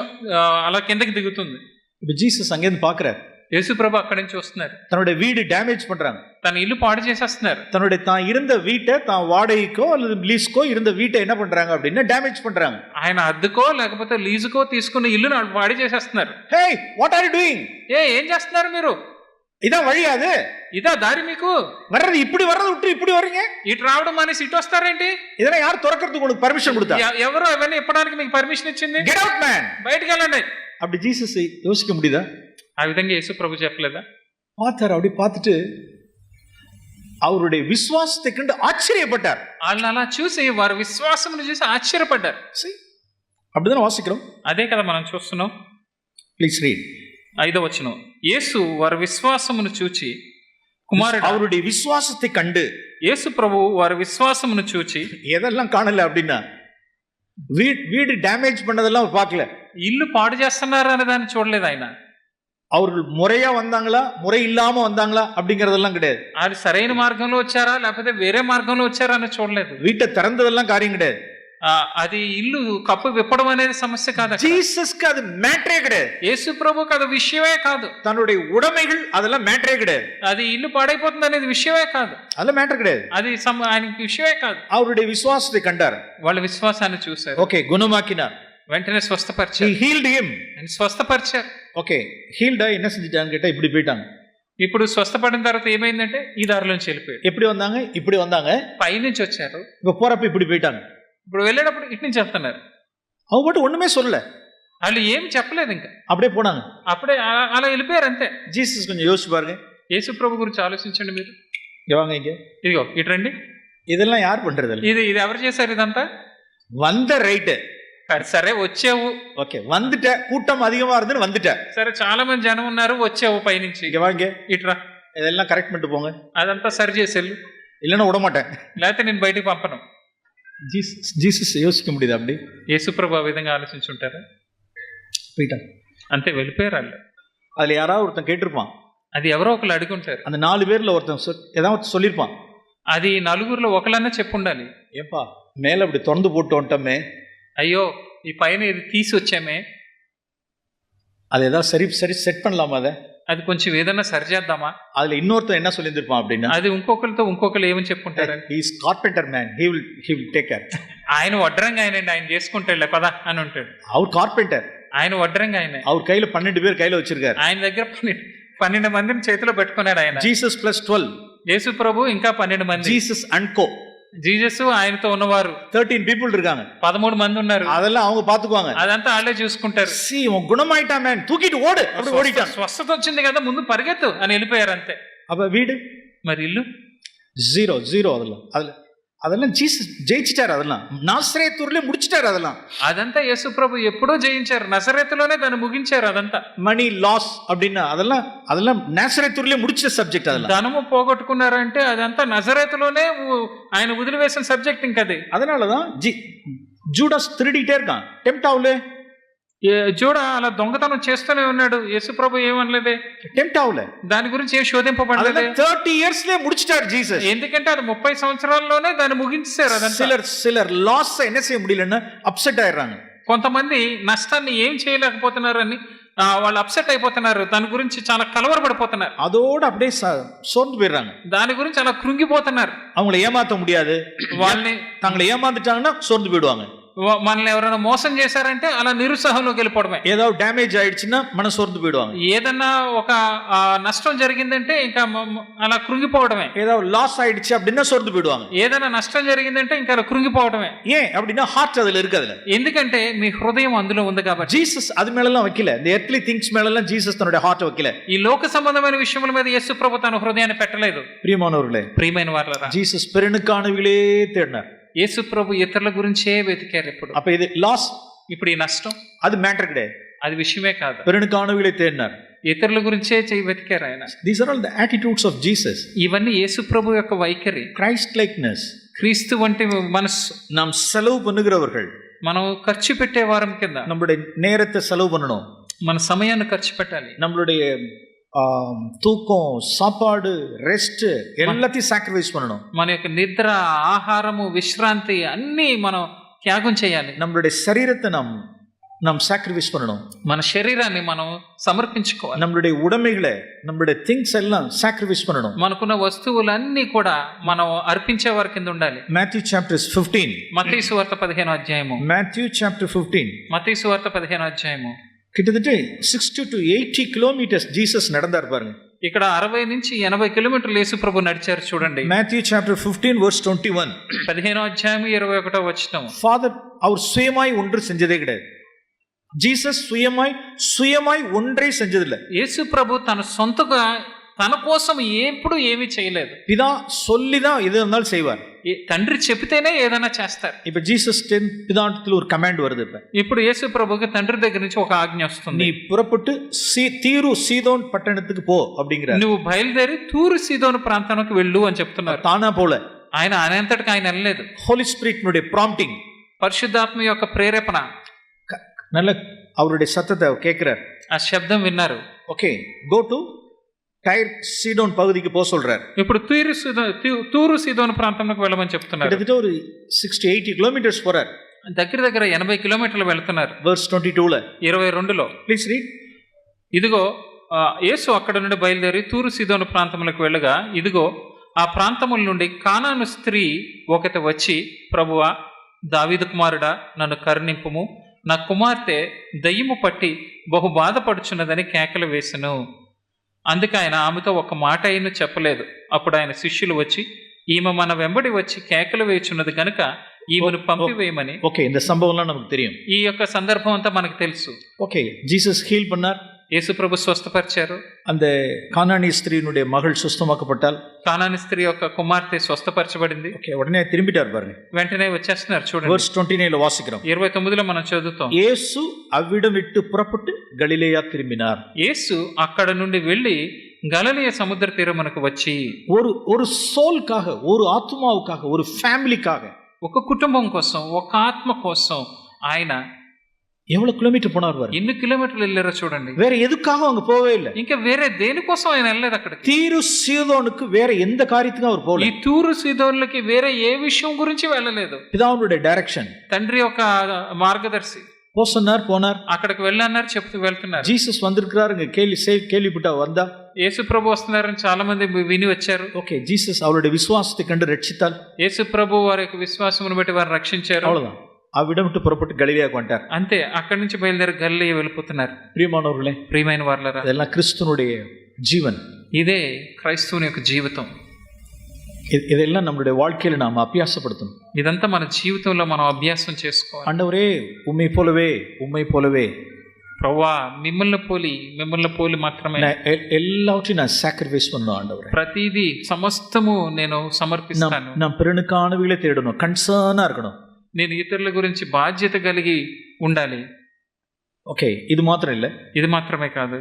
అలా కిందకి దిగుతుంది. இப்போ ஜீசஸ் அங்கேருந்து பார்க்குறாரு. యేసు ప్రభు అక్కడి నుంచి వస్తున్నారు. தன்னுடைய வீடு டேமேஜ் பண்றாங்க. తన ఇల్లు పాడు చేసేస్తున్నారు. தன்னுடைய தான் இருந்த வீட்டை, தான் வாடகைக்கோ அல்லது லீஸ்க்கோ இருந்த வீட்டை என்ன பண்றாங்க அப்படின்னா டேமேஜ் பண்றாங்க. ఆయన అద్దెకో లేకపోతే లీజుకో తీసుకున్న ఇల్లును పాడు చేసేస్తున్నారు. హే, వాట్ ఆర్ యు డూయింగ్? ఏం చేస్తున్నారు మీరు? இதான் வழி, அது ఇదా దారి మీకు? வர்றது இப்படி வர்றது விட்டு இப்படி வர்றீங்க, ఇటు రావడం అనేసి ఇటు వస్తారేంటి? இதெல்லாம் யார் திறக்கிறதுக்கு உங்களுக்கு பர்மிஷன் கொடுத்தா? ఎవరు అవన్నీ ఇప్పడానికి మీకు పర్మిషన్ ఇచ్చింది? గెట్ అవుట్ మ్యాన్, బయటికి వెళ్ళండి. அப்படி ஜீசஸ் யோசிக்க முடியுதா? ఆ విధంగా యేసు ప్రభు చెప్పలేదా? பார்த்தாரு. அப்படி பார்த்துட்டு அவருடைய விசுவாசத்தை கண்டு ஆச்சரியப்பட்டார். వాళ్ళని అలా చూసి వారి విశ్వాసమును చూసి ఆశ్చర్యపడ్డారు. அப்படிதான் வாசிக்கிறோம். అదే కదా మనం చూస్తున్నాం. Please read. 5వ వచనం. యేసు వారి విశ్వాసమును చూచి కుమారుడు, அவருடைய விசுவாசத்தை கண்டு, యేసు ప్రభు వారి విశ్వాసమును చూచి, எதெல்லாம் காணல அப்படின்னா வீடு டேமேஜ் பண்ணதெல்லாம் அவர் பார்க்கல, ఇల్లు పాడు చేస్తున్నారు అనే దాన్ని చూడలేదు ఆయన. அவர்கள் முறையா வந்தாங்களா முறை இல்லாம வந்தாங்களா அப்படிங்கறதெல்லாம் கிடையாது. అది సరైన మార్గంలో వచ్చారా లేకపోతే వేరే మార్గంలో వచ్చారా అని చూడలేదు. வீட்டை திறந்ததெல்லாம் காரியம் கிடையாது. అది ఇల్లు కప్పు విప్పడం అనేది సమస్య కాదు. జీసస్க்கு அது மேட்டரே கிடையாது. యేసు ప్రభుకి అది విషయమే కాదు. தன்னுடைய உடைமைகள் அதெல்லாம் மேட்டரே கிடையாது. అది ఇల్లు పాడైపోతుంది అనేది విషయమే కాదు. அதெல்லாம் மேட்டர் கிடையாது. అది ఆయనకి విషయమే కాదు. அவருடைய விசுவாசத்தை கண்டார். వాళ్ళ విశ్వాసాన్ని చూశారు. ఓకే, గుణమాకినాர். వెంటనే స్వస్థపరిచారు. He healed him. స్వస్థపరిచారు. ఓకే, హీల్డా என்ன செஞ்சிட்டாங்க கேட்டா இப்படி போயிட்டாங்க. ఇప్పుడు స్వస్థపడిన తర్వాత ఏమైందంటే ఈ దారిలోంచి వెళ్ళిపోయారు. எப்படி வந்தாங்க? இப்படி வந்தாங்க. పైనుంచి వచ్చారు. இப்ப போறப்ப இப்படி போயிட்டாங்க. ఇప్పుడు వెళ్ళేటప్పుడు ఇటు నుంచి వెళ్తున్నారు. அவங்க மட்டும் ஒண்ணுமே சொல்லல. వాళ్ళు ఏం చెప్పలేదు, ఇంకా அப்படியே போனாங்க. అప్పుడే అలా వెళ్ళిపోయారు అంతే. జీసస్ కొంచెం யோசிச்சு பாருங்க. యేసు ప్రభు గురించి ఆలోచించండి మీరు. இங்க வாங்க, இங்க ఇదిగో ఇటు రండి. இதெல்லாம் யார் பண்றது? ఇది ఎవరు చేశారు ఇదంతా? வந்த ரைட். సరే వచ్చావు. ఓకే, வந்துட்ட. கூட்டம் அதிகமா இருந்துன்னு வந்துட்ட. సరే చాలా మంది జనం ఉన్నారు, వచ్చావు పైనుంచి. இங்க வாங்க, ఇట్రా. இதெல்லாம் కరెక్ట్ பண்ணிட்டு போங்க. అదంతా సరి చేసేళ్ళు, இல்லைன்னா விட மாட்டேன். లేకపోతే నేను బయటికి పంపను. జీసస్ யோசிக்க முடியுது அப்படி? యేసుప్రభు ఆ విధంగా ఆలోచించుంటారా? போயிட்டாங்க, అంతే వెళ్ళిపోయారు వాళ్ళు. அதுல யாராவது ஒருத்தன் கேட்டிருப்பான். అది ఎవరో ఒకళ్ళు అడిగి ఉంటారు. அந்த 4 பேர்ல ஒருத்தன் ஏதாவது சொல்லியிருப்பான். అది నలుగురిలో ఒకళ్ళన్నా చెప్పుండాలి. ஏப்பா மேல அப்படி திறந்து போட்டு வந்துட்டோமே, అయ్యో ఈ పైన ఇది తీసి వచ్చామే, அது ஏதாவது சரி செட் பண்ணலாமா? అది కొంచెం ఏదన్నా సరి చేద్దామా? அதுல இன்னொருத்தன் என்ன சொல்லியிருப்பான் அப்படின்னா, అది ఇంకొకరితో ఇంకొకరు ఏమని చెప్పుకుంటారు? Is carpenter man, he will take care. ఆయన వడ్రంగా ఆయన చేసుకుంటాడులే పదా అని ఉంటాడు. அவர் కార్పెంటర్, ఆయన వడ్రంగా ఆయన. அவர் கையில 12 பேர் கையில வச்சிருக்காரு. ఆయన దగ్గర 12 మందిని చేతిలో పెట్టుకున్నాడు ఆయన. Jesus plus 12. యేసు ప్రభు ఇంకా 12 మంది. Jesus and co. జీసస్ ఆయనతో ఉన్నవారు 13 పీపుల్ இருக்காங்க. 13 మంది ఉన్నారు. அதெல்லாம் அவங்க பாத்துக்குவாங்க. అదంతా వాళ్ళే చూసుకుంటారు. సీ గుణమైటా మ్యాన్, తూకిட்டு ఓడు, அப்படி ஓடிட்டான். స్వస్థత వచ్చింది కదా ముందు పరిగెత్తు అని వెళ్ళిపోయారు అంతే. அப்ப வீடு మరి ఇల్లు జీరో. அதெல்லாம் ஜீசஸ் ஜெயிச்சிட்டாரு. அதெல்லாம் நாசரேத்தூர்ல முடிச்சிட்டாரு. அதெல்லாம் అదంతా యేసు ప్రభు ఎప్పుడో జయించారు. నజరేతులోనే దాన్ని ముగించారు. అదంతా మనీ లాస్ அப்படின்னா அதெல்லாம் நாசரேத்தூர்ல முடிச்ச సబ్జెక్ట్. அதெல்லாம் ధనము పోగొట్టుకున్నారంటే అదంతా నజరేతులోనే ఆయన వదిలివేసిన సబ్జెక్ట్. ఇంకది அதனாலதான் ஜூடாஸ் திருடிட்டே இருக்கான். டெம்ப்ட் ஆவல, జూడా అలా దొంగతనం చేస్తూనే ఉన్నాడు. యేసు ప్రభు ఏమనలేదే, టెంప్ట్ ఆవల, దాని గురించి ఏం శోధింపబడలేదు. 30 ఇయర్స్ లే முடிச்சிட்டார் జీసస్. ఎందుకంటే అది 30 సంవత్సరాల్లోనే దాన్ని ముగించారు. అదంతా சிலர் లాస్ என்ன செய்ய முடியலன்னு అప్సెట్ అయ్యారు. కొంతమంది నష్టాన్ని ఏం చేయలేకపోతున్నారని వాళ్ళు అప్సెట్ అయిపోతున్నారు. దాని గురించి చాలా కలవరపడిపోతున్నారు. அதோட அப்படியே சோர்ந்து போயிடுறாங்க. దాని గురించి అలా కృంగిపోతున్నారు. அவங்களை ஏமாத்த முடியாது. వాళ్ళని தங்களை ஏமாந்துட்டாங்கன்னா சோர்ந்து போயிடுவாங்க. మనల్ని ఎవరైనా మోసం చేశారంటే అలా నిరుత్సాహంలోకి వెళ్ళిపోవడమే. ఏదో డ్యామేజ్ ఆయిடுச்சுன்னா మనసు సోర్ந்து పోయిடுவாங்க. ఏదన్నా ఒక నష్టం జరిగిందంటే ఇంకా అలా కృంగిపోవడమే. ఏదో లాస్ ఆయిடுச்சு அப்படின்னா సోర్ந்து పోయిடுவாங்க. ఏదైనా నష్టం జరిగిందంటే ఇంకా అలా కృంగిపోవడమే. ஏன் அப்படின்னா ஹார்ட் அதுல இருக்கு. அதுல ఎందుకంటే మీ హృదయం అందులో ఉంది కాబట్టి. జీసస్ అది மேலலாம் வைக்கல. இந்த எர்த்லி திங்ஸ் மேலலாம் జీసస్ తనோட హార్ట్ வைக்கல. ఈ లోక సంబంధమైన విషయముల మీద యేసు ప్రభు తన హృదయాన్ని పెట్టలేదు. ప్రియమానవர்களே, ప్రియమైన వారలారా, జీసస్ பெருனுக்கானவிலே தேடினார். యేసు ప్రభు ఇతరుల గురించే వెతికారు. ఇప్పుడు அப்ப இது లాస్, ఇప్పుడు ఈ నష్టం அது மேட்டர் கிடையாது. అది విషయమే కాదు. பெருனுக்கானவிலே தேடினார். ఇతరుల గురించే వెతికారు ఆయన. These are all the attitudes of Jesus. ఇవన్నీ యేసు ప్రభు యొక్క వైఖరి. Christ likeness. క్రీస్తు వంటి మనస్సు. நாம் செலவு பண்ணுகிறவர்கள், మనం ఖర్చు పెట్టే వారం కింద நம்மளுடைய நேரத்தை செலவு பண்ணணும். మన సమయాన్ని ఖర్చు పెట్టాలి. நம்மளுடைய தூக்கம், சாப்பாடு, ரெஸ்ட் எல்லாத்தையும் சாக்ரிஃபைஸ் பண்ணணும். మన యొక్క నిద్ర, ఆహారము, విశ్రాంతి అన్నీ మనం త్యాగం చేయాలి. நம்மளுடைய சரீரத்தை நாம் சாக்ரிஃபைஸ் பண்ணணும். మన శరీరాన్ని మనం సమర్పించుకోవాలి. நம்மளுடைய உடைமைகளை, நம்மளுடைய థింగ్స్ எல்லாம் சாக்ரிஃபைஸ் பண்ணணும். మనకున్న వస్తువులన్నీ కూడా మనం అర్పించే వారి కింద ఉండాలి. Matthew chapter 15. మత్తయి సువార్త 15వ అధ్యాయము. Matthew chapter 15. మత్తయి సువార్త 15వ అధ్యాయము. கிட்டத்தட்ட 60 to 80 kilometers జీసస్ நடந்தார் பாருங்க. ఇక్కడ 60 నుంచి 80 కిలోమీటర్లు యేసు ప్రభు నడిచారు చూడండి. Matthew chapter 15 verse 21. 15వ అధ్యాయం 21వ వచనం. ஃபாதர் அவர் சுயமாய் ஒன்று செஞ்சதே கிடையாது. జీసస్ சுயமாய் ஒன்றை செஞ்சதில்லை. యేసు ప్రభు తన సొంతగా తన కోసం ఎప్పుడు ఏమీ చేయలేదు. பிதா சொல்லிதான் எது இருந்தாலும் செய்வார். తండ్రి చెబితేనే ఏదైనా చేస్తారు. இப்ப ஜீசஸ் பிதாண்டத்துல ஒரு கமாண்ட் வருது. ఇప్పుడు యేసు ప్రభువుకి తండ్రి దగ్గర నుంచి ఒక ఆజ్ఞ వస్తుంది. நீ புறப்பட்டு தீரு சீதோன் பட்டணத்துக்கு పో அப்படிங்கறார். నువ్వు బయలుదేరి తూరు సీదోను ప్రాంతానికి వెళ్ళు అని చెప్తున్నారు. తానా పోలే, ఆయన అనంతటికి ఆయన వెళ్ళలేదు. హోలీ స్పిరిట్ నుడే ప్రాంప్టింగ్, పరిశుద్ధాత్మ యొక్క ప్రేరేపణ, நல்ல அவருடைய சத்தத்தை கேட்கிறார். ఆ శబ్దం విన్నారు. ఓకే, గో టు టైర్ సీడోన్ పகுதிக்கு పో சொல்றார். ఇప్పుడు తూరు సీదోను ప్రాంతానికి వెళ్ళమని చెప్తున్నారు. கிட்டத்தட்ட ஒரு 60-80 కిలోమీటర్స్ போறார். దగ్గర దగ్గర 80 కిలోమీటర్లు వెళ్తున్నారు. వర్స్ 22లో 22లో ప్లీజ్ రీడ్. ఇదిగో యేసు అక్కడ నుండి బయలుదేరి తూరు సీదోను ప్రాంతములకు వెళ్ళగా, ఇదిగో ఆ ప్రాంతముల నుండి కానాను స్త్రీ ఒకటి వచ్చి, ప్రభువా, దావీదు కుమారుడా, నన్ను కరుణింపుము, నా కుమార్తె దయ్యము పట్టి బహు బాధపడుచున్నదని కేకలు వేసెను. అందుకే ఆయన ఆమెతో ఒక మాట అయినా చెప్పలేదు. అప్పుడు ఆయన శిష్యులు వచ్చి, ఈమె మన వెంబడి వచ్చి కేకలు వేయుచున్నది కనుక ఈమెను పంపివేయమని. ఓకే, இந்த సంభవంలో நமக்கு தெரியும். ఈ యొక్క సందర్భం అంతా మనకు తెలుసు. ఓకే, జీసస్ హీల్ பண்ணார். యేసు ప్రభు స్వస్థపరిచారు. அந்த கானானி ஸ்திரீனுடைய மகள் சுஸ்தமாக்கப்பட்டாள். కానాని స్త్రీ యొక్క కుమార్తె స్వస్థపరచబడింది. ఓకే, ఉடனே తిరిగిటారు பாருங்க. వెంటనే వచ్చేస్తున్నారు చూడండి. వర్స్ 29లో వాసిக்கிறோம். 29లో మనం చదువుతాం. యేసు అవ్విடம் విట్టు పుறப்பட்டு గలిలయ తిరిమినార్. యేసు అక్కడ నుండి వెళ్ళి గలిలయ సముద్ర తీరమునకు వచ్చి, ஒரு సోల్కాக, ஒரு ఆత్మాவுக்காக, ஒரு ఫ్యామిలీకాக, ఒక కుటుంబం కోసం, ఒక ఆత్మ కోసం ఆయన எவ்வளவு கிலோமீட்டர் போனார் பாரு. ఎన్ని కిలోమీటర్లు వెళ్ళారో చూడండి. வேற ఎదుకాக அவங்க போவே இல்லை. ఇంకా వేరే దేనికోసం ఆయన వెళ్ళలేదు అక్కడికి. తీరు సీదోనుకు వేற எந்த కార్యத்துக்கும் அவர் போல. ఈ తూరు సీదోనులకి వేరే ఏ విషయం గురించి వెళ్ళలేదు. పితావునుடைய డైరెక్షన్, తండ్రి యొక్క మార్గదర్శి. పోసన్నారు, పోనార్, అక్కడికి వెళ్ళన్నారు, చెప్తూ వెళ్తున్నారు. జీసస్ వந்திருக்கிறாருங்க, கேள்விப்பட்டா வந்தா. యేసు ప్రభు వస్తున్నారని చాలా మంది విని వచ్చారు. ఓకే, జీసస్ அவருடைய విశ్వాసத்தை கண்டு ரட்சித்தார். యేసు ప్రభు వారి యొక్క విశ్వాసమును బట్టి వారిని రక్షించారు. அவ்வளவுதான். అవిడం విట్టు పుறப்பட்டு గలిలయకు అంటారు. అంతే, అక్కడి నుంచి బయలుదేరి గలిలయ వెళ్ళిపోతున్నారు. ప్రియమానవர்களே, ప్రియమైన వారలారా, இதெல்லாம் கிறிஸ்துவனுடைய ஜீவன். ఇదే క్రైస్తవుని యొక్క జీవితం. இதெல்லாம் நம்மளுடைய வாழ்க்கையில நாம அபியாசப்படுத்தணும். ఇదంతా మన జీవితంలో మనం అభ్యాసం చేసుకోవాలి. ஆண்டவரே, உம்மை போலவே, உம்மை போலவே, ప్రభువా, మిమ్మల్ని పోలి మాత్రమే எல்லாவற்றையும் நான் சாக்ரிஃபைஸ் பண்ணணும். ஆண்டவரே, ప్రతిదీ సమస్తము నేను సమర్పిస్తాను. நான் பிறனுக்கானவைகளை தேடணும், கன்சர்னா இருக்கணும். నేను ఇతరుల గురించి బాధ్యత కలిగి ఉండాలి. ఓకే, ఇది మాత్రం இல்ல, ఇది మాత్రమే కాదు,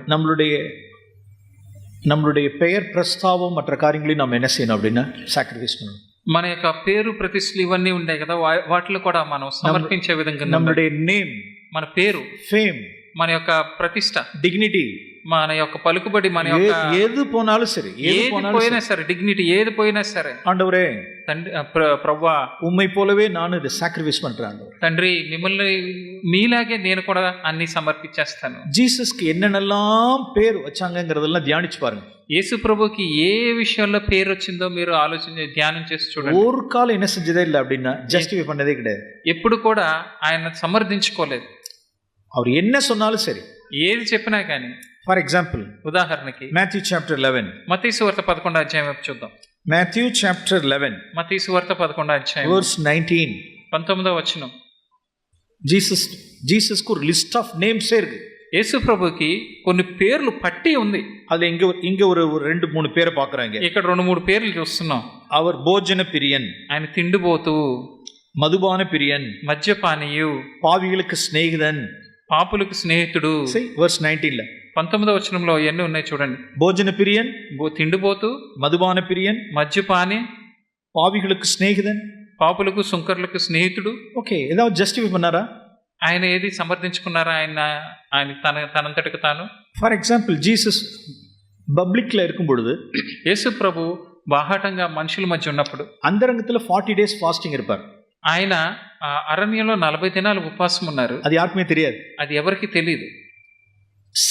நம்மளுடைய பெயர் பிரஸ்தாவம் மற்ற காரியங்களையும் நாம் என்ன செய்யணும் அப்படின்னா సాక్రిఫైస్ பண்ணணும். మన యొక్క పేరు ప్రతిష్టలు ఇవన్నీ ఉంటాయి కదా, వాటిలో కూడా మనం సమర్పించే విధంగా நம்மளுடைய నేమ్, మన పేరు, ఫేమ్, మన యొక్క ప్రతిష్ట, డిగ్నిటీ, మన యొక్క పలుకుబడి, మన యొక్క ఏది పోనాலும் సరే, ఏది పోయినా సరే, డిగ్నిటీ ఏది పోయినా సరే, ఆండవరే, తండ్రి, ప్రభువా, ఉమ్మై పోలవే నాను ఇది సాక్రిఫైస్ பண்றேன். తండ్రి, మిమ్మల్ని మీలాగే నేను కూడా అన్ని సమర్పించేస్తాను. జీసస్కి என்னென்னலாம் పేరు వచ్చాంగங்கிறதெல்லாம் ధ్యానించి பாருங்க. యేసు ప్రభుకి ఏ విషయంలో పేరు వచ్చిందో మీరు ఆలోచించి ధ్యానం చేసి చూడండి. ஒரு காலம் என்ன செஞ்சதே இல்லை அப்படின்னா ஜஸ்டிஃபை பண்ணதே கிடையாது. ఎప్పుడు కూడా ఆయన సమర్థించుకోలేదు. அவர் என்ன சொன்னாலும் சரி, ఏది చెప్పినా కానీ. ఫర్ ఎగ్జాంపుల్, ఉదాహరణకి మాథ్యూ చాప్టర్ 11, మత్తయి సువార్త 11వ అధ్యాయం వైపు చూద్దాం. మాథ్యూ చాప్టర్ 11, మత్తయి సువార్త 11వ అధ్యాయం వర్స్ 19, 19వ వచనం. జీసస్కు ஒரு லிஸ்ட் ஆஃப் நேம்ஸே இருக்கு. యేసు ప్రభుకి కొన్ని పేర్లు పట్టి ఉంది. அது இங்க ஒரு 2-3 பேரை பார்க்கறாங்க. ఇక్కడ 2-3 పేర్లు చూస్తున్నాం. அவர் భోజన பிரியன், ఆయన తిండిపోతూ, మధుపాన பிரியன், మద్యపానీయు, పావిகளுக்கு స్నేహితుడన్, పాపులకు స్నేహితుడు. వర్స్ 19లో 19వ వచనంలో ఎన్ని ఉన్నాయి చూడండి. భోజన பிரியன், తిండిపోతూ, మధుపాన பிரியன், మద్యపాని, పావిகளுக்கு స్నేహితుడన్, పాపులకు సుంకర్లకు స్నేహితుడు. ఓకే, ఏதாவது జస్టిఫై பண்ணாரா? ఆయన ఏది సమర్థించుకున్నారా? ఆయన తనంతటికి తాను. ఫర్ ఎగ్జాంపుల్, జీసస్ పబ్లిక్లో இருக்கும் பொழுது, యేసు ప్రభు బాహాటంగా మనుషుల మధ్య ఉన్నప్పుడు అంతరంగத்துல 40 days ఫాస్టింగ్ இருப்பார். ఆయన అరణ్యంలో 40 దినాలు ఉపవాసం ఉన్నారు. అది யாருக்குமே தெரியாது, అది ఎవరికి తెలియదు.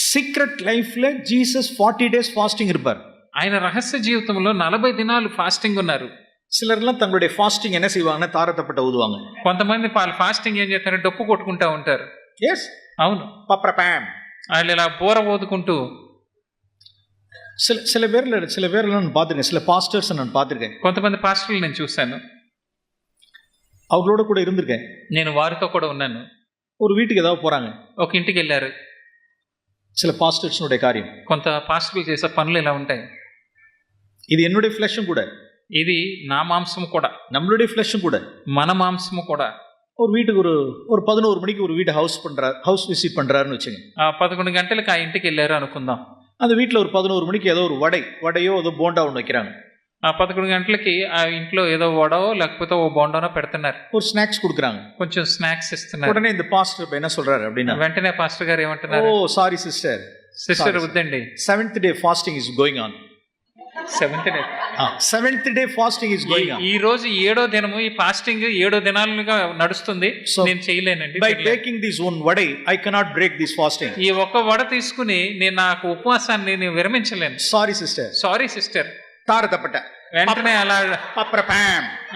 సీక్రెట్ లైఫ్లో జీసస్ 40 days ఫాస్టింగ్ இருப்பார். ఆయన రహస్య జీవితంలో 40 దినాలు ఫాస్టింగ్ ఉన్నారు. சிலர்லாம் தங்களுடைய ஃபாஸ்டிங் என்ன செய்வாங்கன்னா தாரத்தப்பட்ட ஊதுவாங்க. కొంతమంది వాళ్ళ ఫాస్టింగ్ ఏం చేస్తారు, డొక్కు కొట్టుకుంటా ఉంటారు. ఎస్, అవును, పప్రపామ్, వాళ్ళు ఇలా బోర ఓదుకుంటూ. சில பேர்ல நான் பார்த்துருக்கேன், சில பாஸ்டர்ஸ் நான் பார்த்துருக்கேன். కొంతమంది పాస్టర్లు నేను చూశాను, அவங்களோட கூட இருந்திருக்கேன். నేను వారితో కూడా ఉన్నాను. ஒரு வீட்டுக்கு ஏதாவது போறாங்க, ఒక ఇంటికి వెళ్ళారు. சில பாஸ்டர்ஸ்னுடைய காரியம், కొంత పాస్టర్లు చేసే పనులు ఇలా ఉంటాయి. இது என்னுடைய ஃப்ளஷும் கூட, ఇది నా మాంసము కూడా, நம்மளுடைய ஃப்ளஷும் கூட. మన మాంసము కూడా. ஒரு வீட்டுக்கு ஒரு 11 மணிக்கு ஒரு வீட்டை ஹவுஸ் விசிட் பண்றாருன்னு வச்சுங்க. 11 గంటలకు ఆ ఇంటికి వెళ్ళారు అనుకుందాం. அந்த வீட்டில் ஒரு 11 மணிக்கு ஏதோ ஒரு வடையோ ஏதோ போண்டா ஒன்று வைக்கிறாங்க. 11 గంటలకి ఆ ఇంట్లో ఏదో వడో లేకపోతే ఓ బొండానో పెడుతున్నారు. ஒரு ஸ்நாக்ஸ் கொடுக்குறாங்க, కొంచెం స్నాక్స్ ఇస్తున్నారు. உடனே இந்த பாஸ்டர் என்ன சொல்றாரு அப்படின்னா, వెంటనే పాస్టర్ గారు ఏమంటున్నారు, ఓ సారీ సిస్టర్, సిస్టర్ వద్దండి, 7th day fasting is going on. 7th day, 7th day fasting is going on. ఈ రోజు 7వ దినము, ఈ ఫాస్టింగ్ 7 దినాలుగా నడుస్తుంది, So, నేను చేయలేనండి. by taking this one vadai I cannot break this fasting. ఈ ఒక్క వడ తీసుకుని నేను నాకు ఉపవాసాన్ని నేను విరమించలేను. Sorry sister. Sorry sister. తారతపట వెంటనే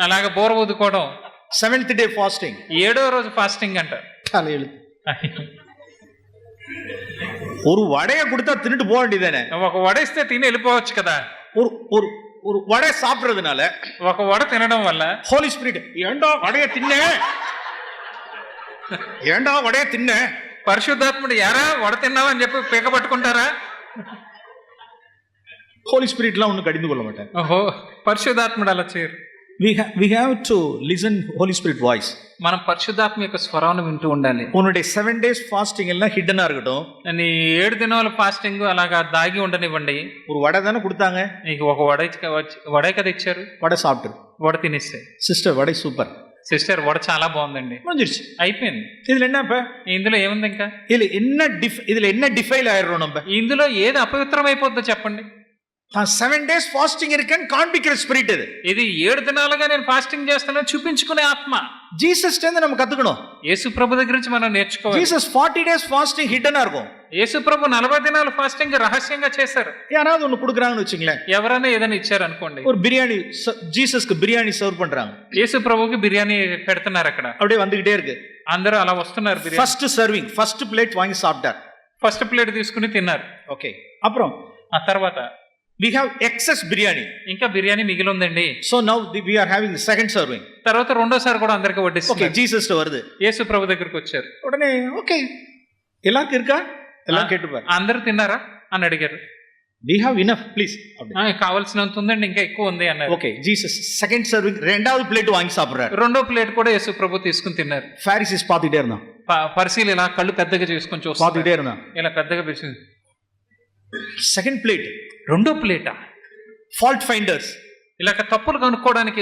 అలాగ బోర ఊదుకోవడం. 7th day fasting. 7వ రోజు ఫాస్టింగ్ అంట. ஒரு வடைய கொடுத்தா தின்னுட்டு போக வேண்டியதானே. ఒక వడ ఇస్తే తిని వెళ్ళిపోవచ్చు కదా. ஒரு வடை சாப்பிடுறதுனால, ఒక వడ తినడం వల్ల హోలీ స్పిరిట్ ఏంటో వడయ తిన్నే, పరిశుద్ధాత్ముడు ఎరా వడ తిన్నావా అని చెప్పి పీక పట్టుకుంటారా? హోలీ స్పిరిట్லாம் ஒன்றும் கடிந்து கொள்ள மாட்டேன். ఓహో, పరిశుద్ధాత్ముడు అలా చేయరు. we have to listen holy spirit voice. మనం పరిశుద్ధాత్మ యొక్క స్వరాన్ని వింటూ ఉండాలి. உன்னுடைய 7 days fasting எல்லாம் hidden ஆ இருக்கட்டும். నీ 7 దినాల ఫాస్టింగ్ అలాగా దాగి ఉండనివ్వండి. ஒரு వడ தானே கொடுத்தாங்க, నీకు ఒక వడ కదా ఇచ్చారు, వడ సాப்பிட்டு వడ తినేస్తే. Sister vada super, sister vada చాలా బాగుందండి, முடிஞ்சிருச்சு, అయిపోయింది. இதுல என்ன இப்ப, ఇందులో ఏముంది ఇంకా? இதுல என்ன டிஃபைல் ஆயிரும் நம்ம? ఇందులో ఏది అపవిత్రం అయిపోద్దో చెప్పండి. 7 days fasting இருக்கேன்னு காண்பிக்கிற ஸ்பிரிட் ఇది 7 దినాలుగా నేను ఫాస్టింగ్ చేస్తానని చూపించుకునే ఆత్మ. జీసస్ కింద நம்ம கத்துக்கணும். యేసు ప్రభు దగ్గర నుంచి మనం నేర్చుకోవాలి. జీసస్ 40 days fasting hidden ஆ இருக்கும். యేసు ప్రభు 40 దినాలు ఫాస్టింగ్ రహస్యంగా చేశారు. யாராவது ஒன்னு கொடுக்குறாங்கன்னு வெச்சுங்களேன், ఎవరైనా ఏదైనా ఇచ్చారు అనుకోండి, ஒரு பிரியாணி జీసస్க்கு బిర్యానీ సర్వ్ பண்றாங்க, యేసు ప్రభుకి బిర్యానీ పెడుతున్నారు అక్కడ, அப்படியே வந்துகிட்டே இருக்கு, అందరూ అలా వస్తున్నారు. Biryani first serving, first plate వాங்கி சாப்பிட்டார், ఫస్ట్ ప్లేట్ తీసుకుని తిన్నారు. ఓకే, అప్పుడు ఆ తర్వాత we have excess biryani, ఇంకా బిర్యానీ మిగిలి ఉందండి. so now we are having the second serving. తర్వాత రెండోసారి కూడా అందరికి ఓకే, వడ్డిస్తున్నారు. జీసస్ வருது, యేసు ప్రభు దగ్గరికి వచ్చారు. உடனே ఓకే எல்லாருக்கும் இருக்கா, எல்லாம் கேட்டுப்பார், అందరూ తిన్నారా అని అడిగారు. we have enough please, కావాల్సినంత ఉందండి, ఇంకా ఎక్కువ ఉంది అన్నారు. ఓకే, జీసస్ సెకండ్ సర్వింగ్ రెండోది ప్లేట్ వాங்கி சாப்பிடுறாரு. రెండో ప్లేట్ కూడా యేసు ప్రభు తీసుకుని తిన్నారు. ఫారిసీస్ పాతిட்டே இருந்தான், పరిశీలి ఇలా కళ్ళు పెద్దగా చేసుకొని చూస్తారు, పాతిட்டே இருந்தான், ఇలా పెద్దగా పెట్టి సెకండ్ ప్లేట్, రెండో ప్లేటా, ఫాల్ట్ ఫైండర్స్, ఇలా తప్పులు కనుక్కోవడానికి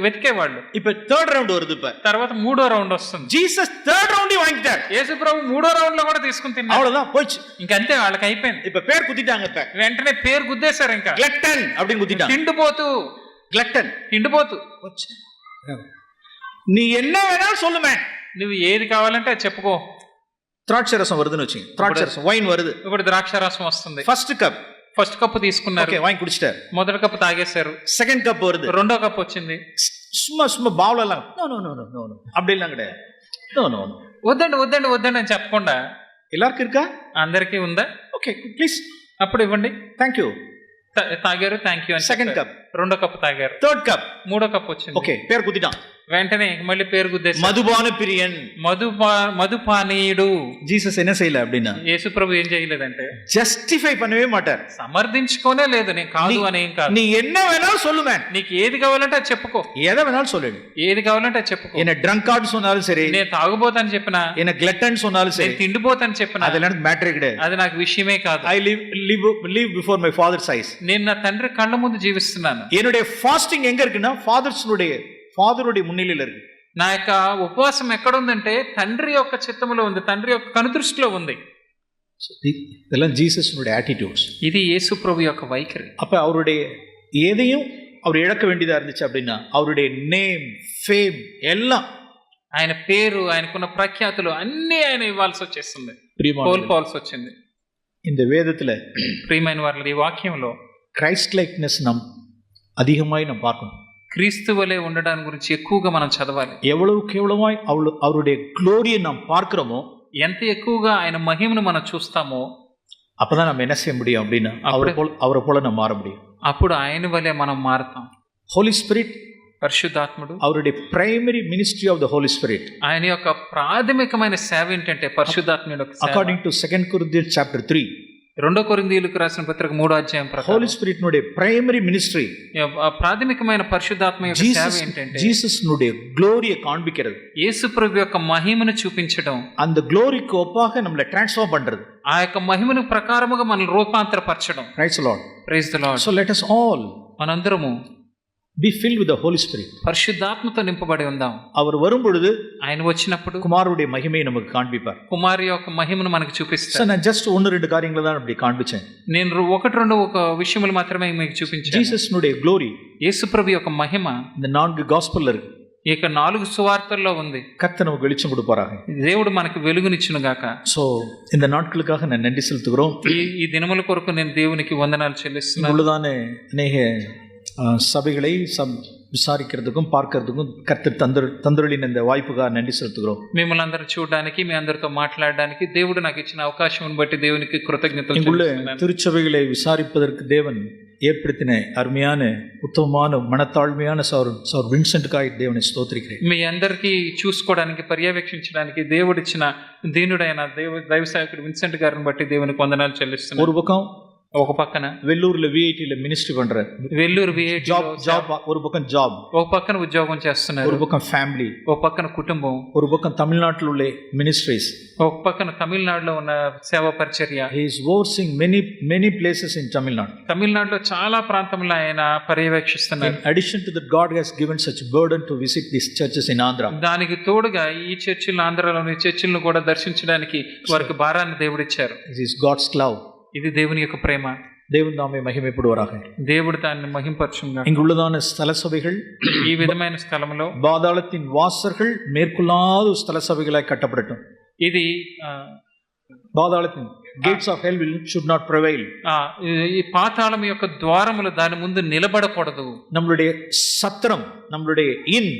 వెతికేవాళ్ళు. இப்ப థర్డ్ రౌండ్ வருது, இப்ப తర్వాత 3వ రౌండ్ వస్తుంది. జీసస్ థర్డ్ రౌండ్ வாங்கிட்டார், యేసు ప్రభు 3వ రౌండ్ లో కూడా తీసుకుని తిన్నారు. அவ்வளவுதான் போச்சு, ఇంకంతే, వాళ్ళకి అయిపోయింది. இப்ப பேர் குத்திட்டாங்க, இப்ப వెంటనే పేరు గుద్దేశారు. ఇంకా గ్లట్టన్ அப்படின்னு குத்திட்டாங்க, తిండిపోతూ, గ్లట్టన్ తిండిపోతూ. நீ என்ன வேணாலும் சொல்லுமே, నువ్వు ఏది కావాలంటే అది చెప్పుకో. திராட்சை ரசம் வருதுன்னு வச்சுங்க, திராட்சை ரசம் వైన్ வருது, ఇప్పుడు ద్రాక్ష రసం వస్తుంది. ఫస్ట్ కప్, ఫస్ట్ కప్పు తీసుకున్నారు, ఓకే వాங்கி குடிச்சிட்டார், మొదటి కప్పు తాగేశారు. సెకండ్ కప్ வருது, రెండో కప్పు వచ్చింది. சும்மா బావులలా నో அப்படிலாம் கிடையாது, నో వద్దండి వద్దండి వద్దండి అని చెప్పకుండా, எல்லாருக்கும் இருக்கா, అందరికీ ఉందా, ఓకే ప్లీజ్ అప్పుడు ఇవ్వండి, థ్యాంక్ యూ, తాగారు, థ్యాంక్ యూ అని. సెకండ్ కప్, రెండో కప్పు తాగారు. థర్డ్ కప్, 3వ కప్పు వచ్చింది. ఓకే పేరు కుదిటాం, వెంటనే మళ్ళీ పేరు గుద్దేసి మధుపాన ప్రియన్, మధుపానీయుడు. జీసస్ என்ன செய்யல அப்படின்னா, యేసు ప్రభు ఏం చేయలేదంటే జస్టిఫై பண்ணவே மாட்டார், సమర్థించుకోనే లేదు, నేను కాదు అని ఏం కాదు. நீ என்ன வேணாலும் சொல்லுமே, నీకు ఏది కావాలంటే అది చెప్పుకో, எதை வேணாலும் சொல்லுங்க, ఏది కావాలంటే అది చెప్పుకో. என்ன డ్రంకార్డ్ சொன்னாலும் சரி, నేను తాగుబోతని చెప్పినా, என்ன గ్లట్టన్ சொன்னாலும் சரி, నేను తిండిపోతని చెప్పినా, அதெல்லாம் எனக்கு மேட்டரே கிடையாது, అది నాకు విషయమే కాదు. I live before my father's eyes, నేను నా తండ్రి కళ్ళ ముందు జీవిస్తున్నాను. என்னுடைய ஃபாஸ்டிங் எங்க இருக்குன்னா ஃபாதருடைய முன்னிலையில இருக்கு. నా యొక్క ఉపవాసం ఎక్కడుందంటే తండ్రి యొక్క చిత్తములో ఉంది, తండ్రి యొక్క కనుదృష్టిలో ఉంది. இதெல்லாம் ஜீசஸ்னுடைய ஆட்டிடியூட்ஸ், ఇది యేసు ప్రభు యొక్క వైఖరి. அப்ப அவருடைய எதையும் அவர் இழக்க வேண்டியதா இருந்துச்சு அப்படின்னா, அவருடைய நேம், ஃபேம் எல்லாம், ఆయన పేరు, ఆయనకున్న ప్రఖ్యాతులు అన్నీ ఆయన ఇవ్వాల్సి వచ్చేస్తుంది, కోల్పోవాల్సి వచ్చింది. இந்த வேதத்துல ప్రియమైన వారి ఈ వాక్యంలో క్రైస్ట్ లైక్నెస్ நாம் அதிகமாய் நாம் பார்க்கணும். క్రీస్తు వలె ఉండడానికి గురించి ఎక్కువగా మనం చదవాలి. எவ்வளவுக்கு எவ்வளவாய் அவருடைய க்ளோரியை நாம் பார்க்கிறோமோ, ఎంత ఎక్కువగా ఆయన మహిమను మనం చూస్తామో, அப்பதான் நம்ம என்ன செய்ய முடியும் அப்படின்னா, அவரை போல நம்ம மாற முடியும். అప్పుడు ఆయన వలె మనం మారుతాం. హోలీ స్పిరిట్, పరిశుద్ధాత్ముడు, அவருடைய primary ministry of the holy spirit, ఆయన యొక్క ప్రాథమికమైన సేవ ఏంటంటే పరిశుద్ధాత్ముడు యొక్క సేవ. అకార్డింగ్ టు 2 Corinthians chapter 3, రెండో కొరింథీయులకు రాసిన పత్రిక 3వ అధ్యాయం ప్రకారం హోలీ స్పిరిట్ నుడే ప్రైమరీ మినిస్ట్రీ ప్రాథమికమైన పరిశుద్ధాత్మ యొక్క సేవ ఏంటంటే జీసస్ నుడే గ్లోரியை காண்பிக்கிறது. యేసు ప్రభు యొక్క మహిమను చూపించడం, அந்த గ్లోరీக்கு ஒப்பாக நம்மளை ట్రాన్స్ఫార్మ్ பண்றது. ఆ యొక్క మహిమను ప్రకారముగా మనల్ని రూపాంతరపరచడం. Praise the Lord. Praise the Lord. So let us all మనందరము be filled with the holy spirit. పరిశుద్ధాత్మతో నింపబడి ఉందాం. அவர் வரும் பொழுது ఆయన వచ్చినప్పుడు குமாரனுடைய மகிமையை நமக்கு காண்பிப்பார். కుమారు యొక్క మహిమను మనకు చూపిస్తారు. సో నేను జస్ట్ 1-2 కార్యங்களை தான் அப்படி காண்பிச்சேன். నేను ఒక విషయములు మాత్రమే మీకు చూపించాను. జీసస్ నుడే గ్లోరీ, యేసు ప్రభు యొక్క మహిమ இந்த 4 గాస్పెల్ல இருக்கு. ఇక 4 సువార్తల్లో ఉంది. கர்த்தர் நமக்கு வெளிச்சம் கொடுப்பாராக. దేవుడు మనకు వెలుగునిచ్చును గాక. సో இந்த நாட்களுக்காக நான் நன்றி செலுத்துகிறோம். ఈ దినముల కొరకు నేను దేవునికి వందనాలు చెల్లిస్తున్నాను. உள்ளதானே அநேக சபைகளை விசாரிக்கிறதுக்கும் பார்க்கிறதுக்கும் கர்த்தர் தந்தருளின இந்த வாய்ப்புக்காக நன்றி செலுத்துகிறோம். మిమ్మల్ని అందరూ చూడడానికి, మీ అందరితో మాట్లాడడానికి దేవుడు నాకు ఇచ్చిన అవకాశం బట్టి దేవునికి కృతజ్ఞతలు இங்குள்ள చెల్లిస్తున్నాను. திருச்சபைகளை விசாரிப்பதற்கு தேவன் ஏற்படுத்தின அருமையான உத்தமமான மனத்தாழ்மையான சௌர் வின்சென்ட்காய் தேவனை ஸ்தோத்திரிக்கிறேன். మీ అందరికీ చూసుకోవడానికి, పర్యవేక్షించడానికి దేవుడిచ్చిన దీనుడైన దైవ సేవకుడు విన్సెంట్ గారిని బట్టి దేవునికి వందనాలు చెల్లిస్తున్నాను. ஒரு பக்கம் ఒక పక్కన వెల్లూరులో విఐటిలో మినిస్ట్రీ பண்ற, వెల్లూరు విఐటి జాబ్ ஒரு பக்கம் జాబ్, ఒక పక్కన ఉద్యోగం చేస్తున్నారు, ஒரு பக்கம் ఫ్యామిలీ, ఒక పక్కన కుటుంబం, ஒரு பக்கம் தமிழ்நாட்டில் உள்ள மினிஸ்ட்ரிஸ், ఒక పక్కన తమిళనాడులో ఉన్న సేవా పరిచర్య. he is overseeing many places in Tamil Nadu. తమిళనాడులో చాలా ప్రాంతంలో ఆయన పర్యవేక్షిస్తున్నారు. In addition to that, God has given such burden to visit these churches in Andhra. దానికి తోడుగా ఈ చర్చిలు, ఆంధ్రాలోని చర్చిలను కూడా దర్శించడానికి వారికి భారాన్ని దేవుడిచ్చారు. This is God's love. ఇది దేవుని యొక్క ప్రేమ. தேவன் நாமே மகிமைப்படுவாராக. దేవుడు దాన్ని మహింపరచుగా. இங்குள்ளதான ஸ்தல சபைகள், ఈ విధమైన స్థలంలో பாதாளத்தின் வாசல்கள் மேற்கொள்ளாத ஸ்தல சபைகளாய் கட்டப்படட்டும். ఇది பாதாளத்தின் gates of hell should not prevail. ఈ పాతాళం యొక్క ద్వారములు దాని ముందు నిలబడకూడదు. நம்மளுடைய சத்திரம், நம்மளுடைய இன்,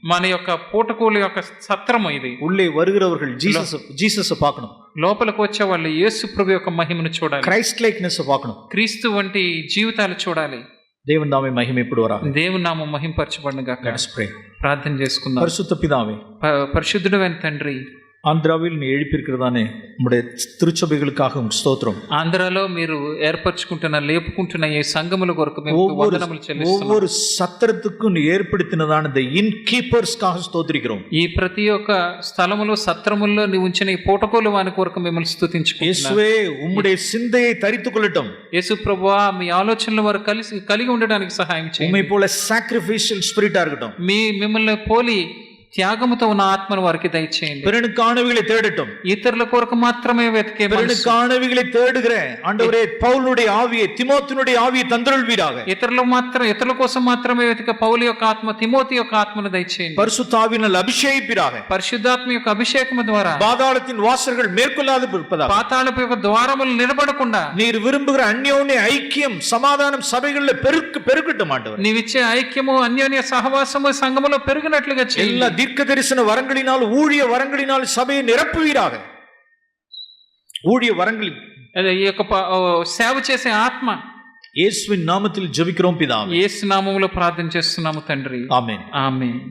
మన యొక్క పూటకూల యొక్క సత్రము ఇది. உள்ளே வருகிறவர்கள் ஜீசஸ் பார்க்கணும். లోపలికి వచ్చే వాళ్ళు యేసు ప్రభు యొక్క మహిమను చూడాలి, క్రైస్ట్ లైక్నెస్ பார்க்கணும், క్రీస్తు వంటి జీవితాలు చూడాలి. దేవుని నామం మహిమపడువారాக. దేవుని నామం మహింపరచబడును గాక. Let's pray. ప్రార్థన చేసుకుందాం. పరిశుద్ధ పితావే, పరిశుద్ధుడైన తండ్రి, ఆంధ్రాவில் நீ எழுப்பியிருக்கிறதானே உம்முடைய திருச்சபைகளுக்காக ஸ்தோத்திரம். ఆంధ్రాలో మీరు ఏర్పరచుకుంటున్న, లేపుకుంటున్న ఈ సంఘముల కొరకు మేము వందనములు చెల్లిస్తున్నాము. ஒவ்வொரு சத்திரத்துக்கும் நீ ஏற்படுத்தினதான இந்த இன் கீపర్స్காக స్తోత్రిக்கிறோம். ఈ ప్రతి ఒక్క స్థలములో, సత్రముల్లో నీ ఉంచిన ఈ పూటకోలు వాని కొరకు మిమ్మల్ని స్తుతించుకుంటున్నాము. యేసువే, உம்முடைய சிந்தையை தரித்துக் கொள்ளட்டும். యేసు ప్రభువా, మీ ఆలోచనలు వారు కలిగి ఉండడానికి సహాయం చేయండి. உம்மை போல சாக்ரிஃபிஷியல் ஸ்பிரிட்டா இருக்கட்டும். మిమ్మల్ని పోలి త్యాగముతో ఉన్న ఆత్మను వారికి దయచేయండి. பிறனுக்கானவைகளை தேடட்டும். ఇతరుల కొరకు మాత్రమే వెతికే பிறனுக்கானவைகளை தேடுகிற ஆண்டவரே, பவுலுடைய ஆவியை, திமோத்தினுடைய ஆவியை தந்தருள்வீராக. ఇతరుల కోసం మాత్రమే వెతికే పౌలు యొక్క ఆత్మ, తిమోతి యొక్క ఆత్మను దయచేయండి. பரிசுத்த ஆவியினால் அபிஷேகிப்பீராக. పరిశుద్ధాత్మ యొక్క అభిషేకము ద్వారా பாதாளத்தின் வாசல்கள் மேற்கொள்ளாது இருப்பதாக. పాతాళపు యొక్క ద్వారములు నిలబడకుండా நீர் விரும்புகிற அந்யோன்ய ஐக்கியம், சமாதானம் சபைகளில் பெருக்கட்டும் ஆண்டவரே. నీవిచ్చే ఐక్యము, అన్యోన్య సహవాసము సంఘములో పెరిగినట్లుగా చేయండి. தீர்க்க தரிசன வரங்களினால், ஊழிய வரங்களினால் சபையை நிரப்புவீராக. ஊழிய வரங்களில் ఈ యొక్క సేవ చేసే ఆత్మ, యేసుவின் நாமத்தில் ஜெபிக்கிறோம் பிதாவே. యేసు నామములో ప్రార్థన చేస్తున్నాము తండ్రి. ఆమేన్. ఆమేన్.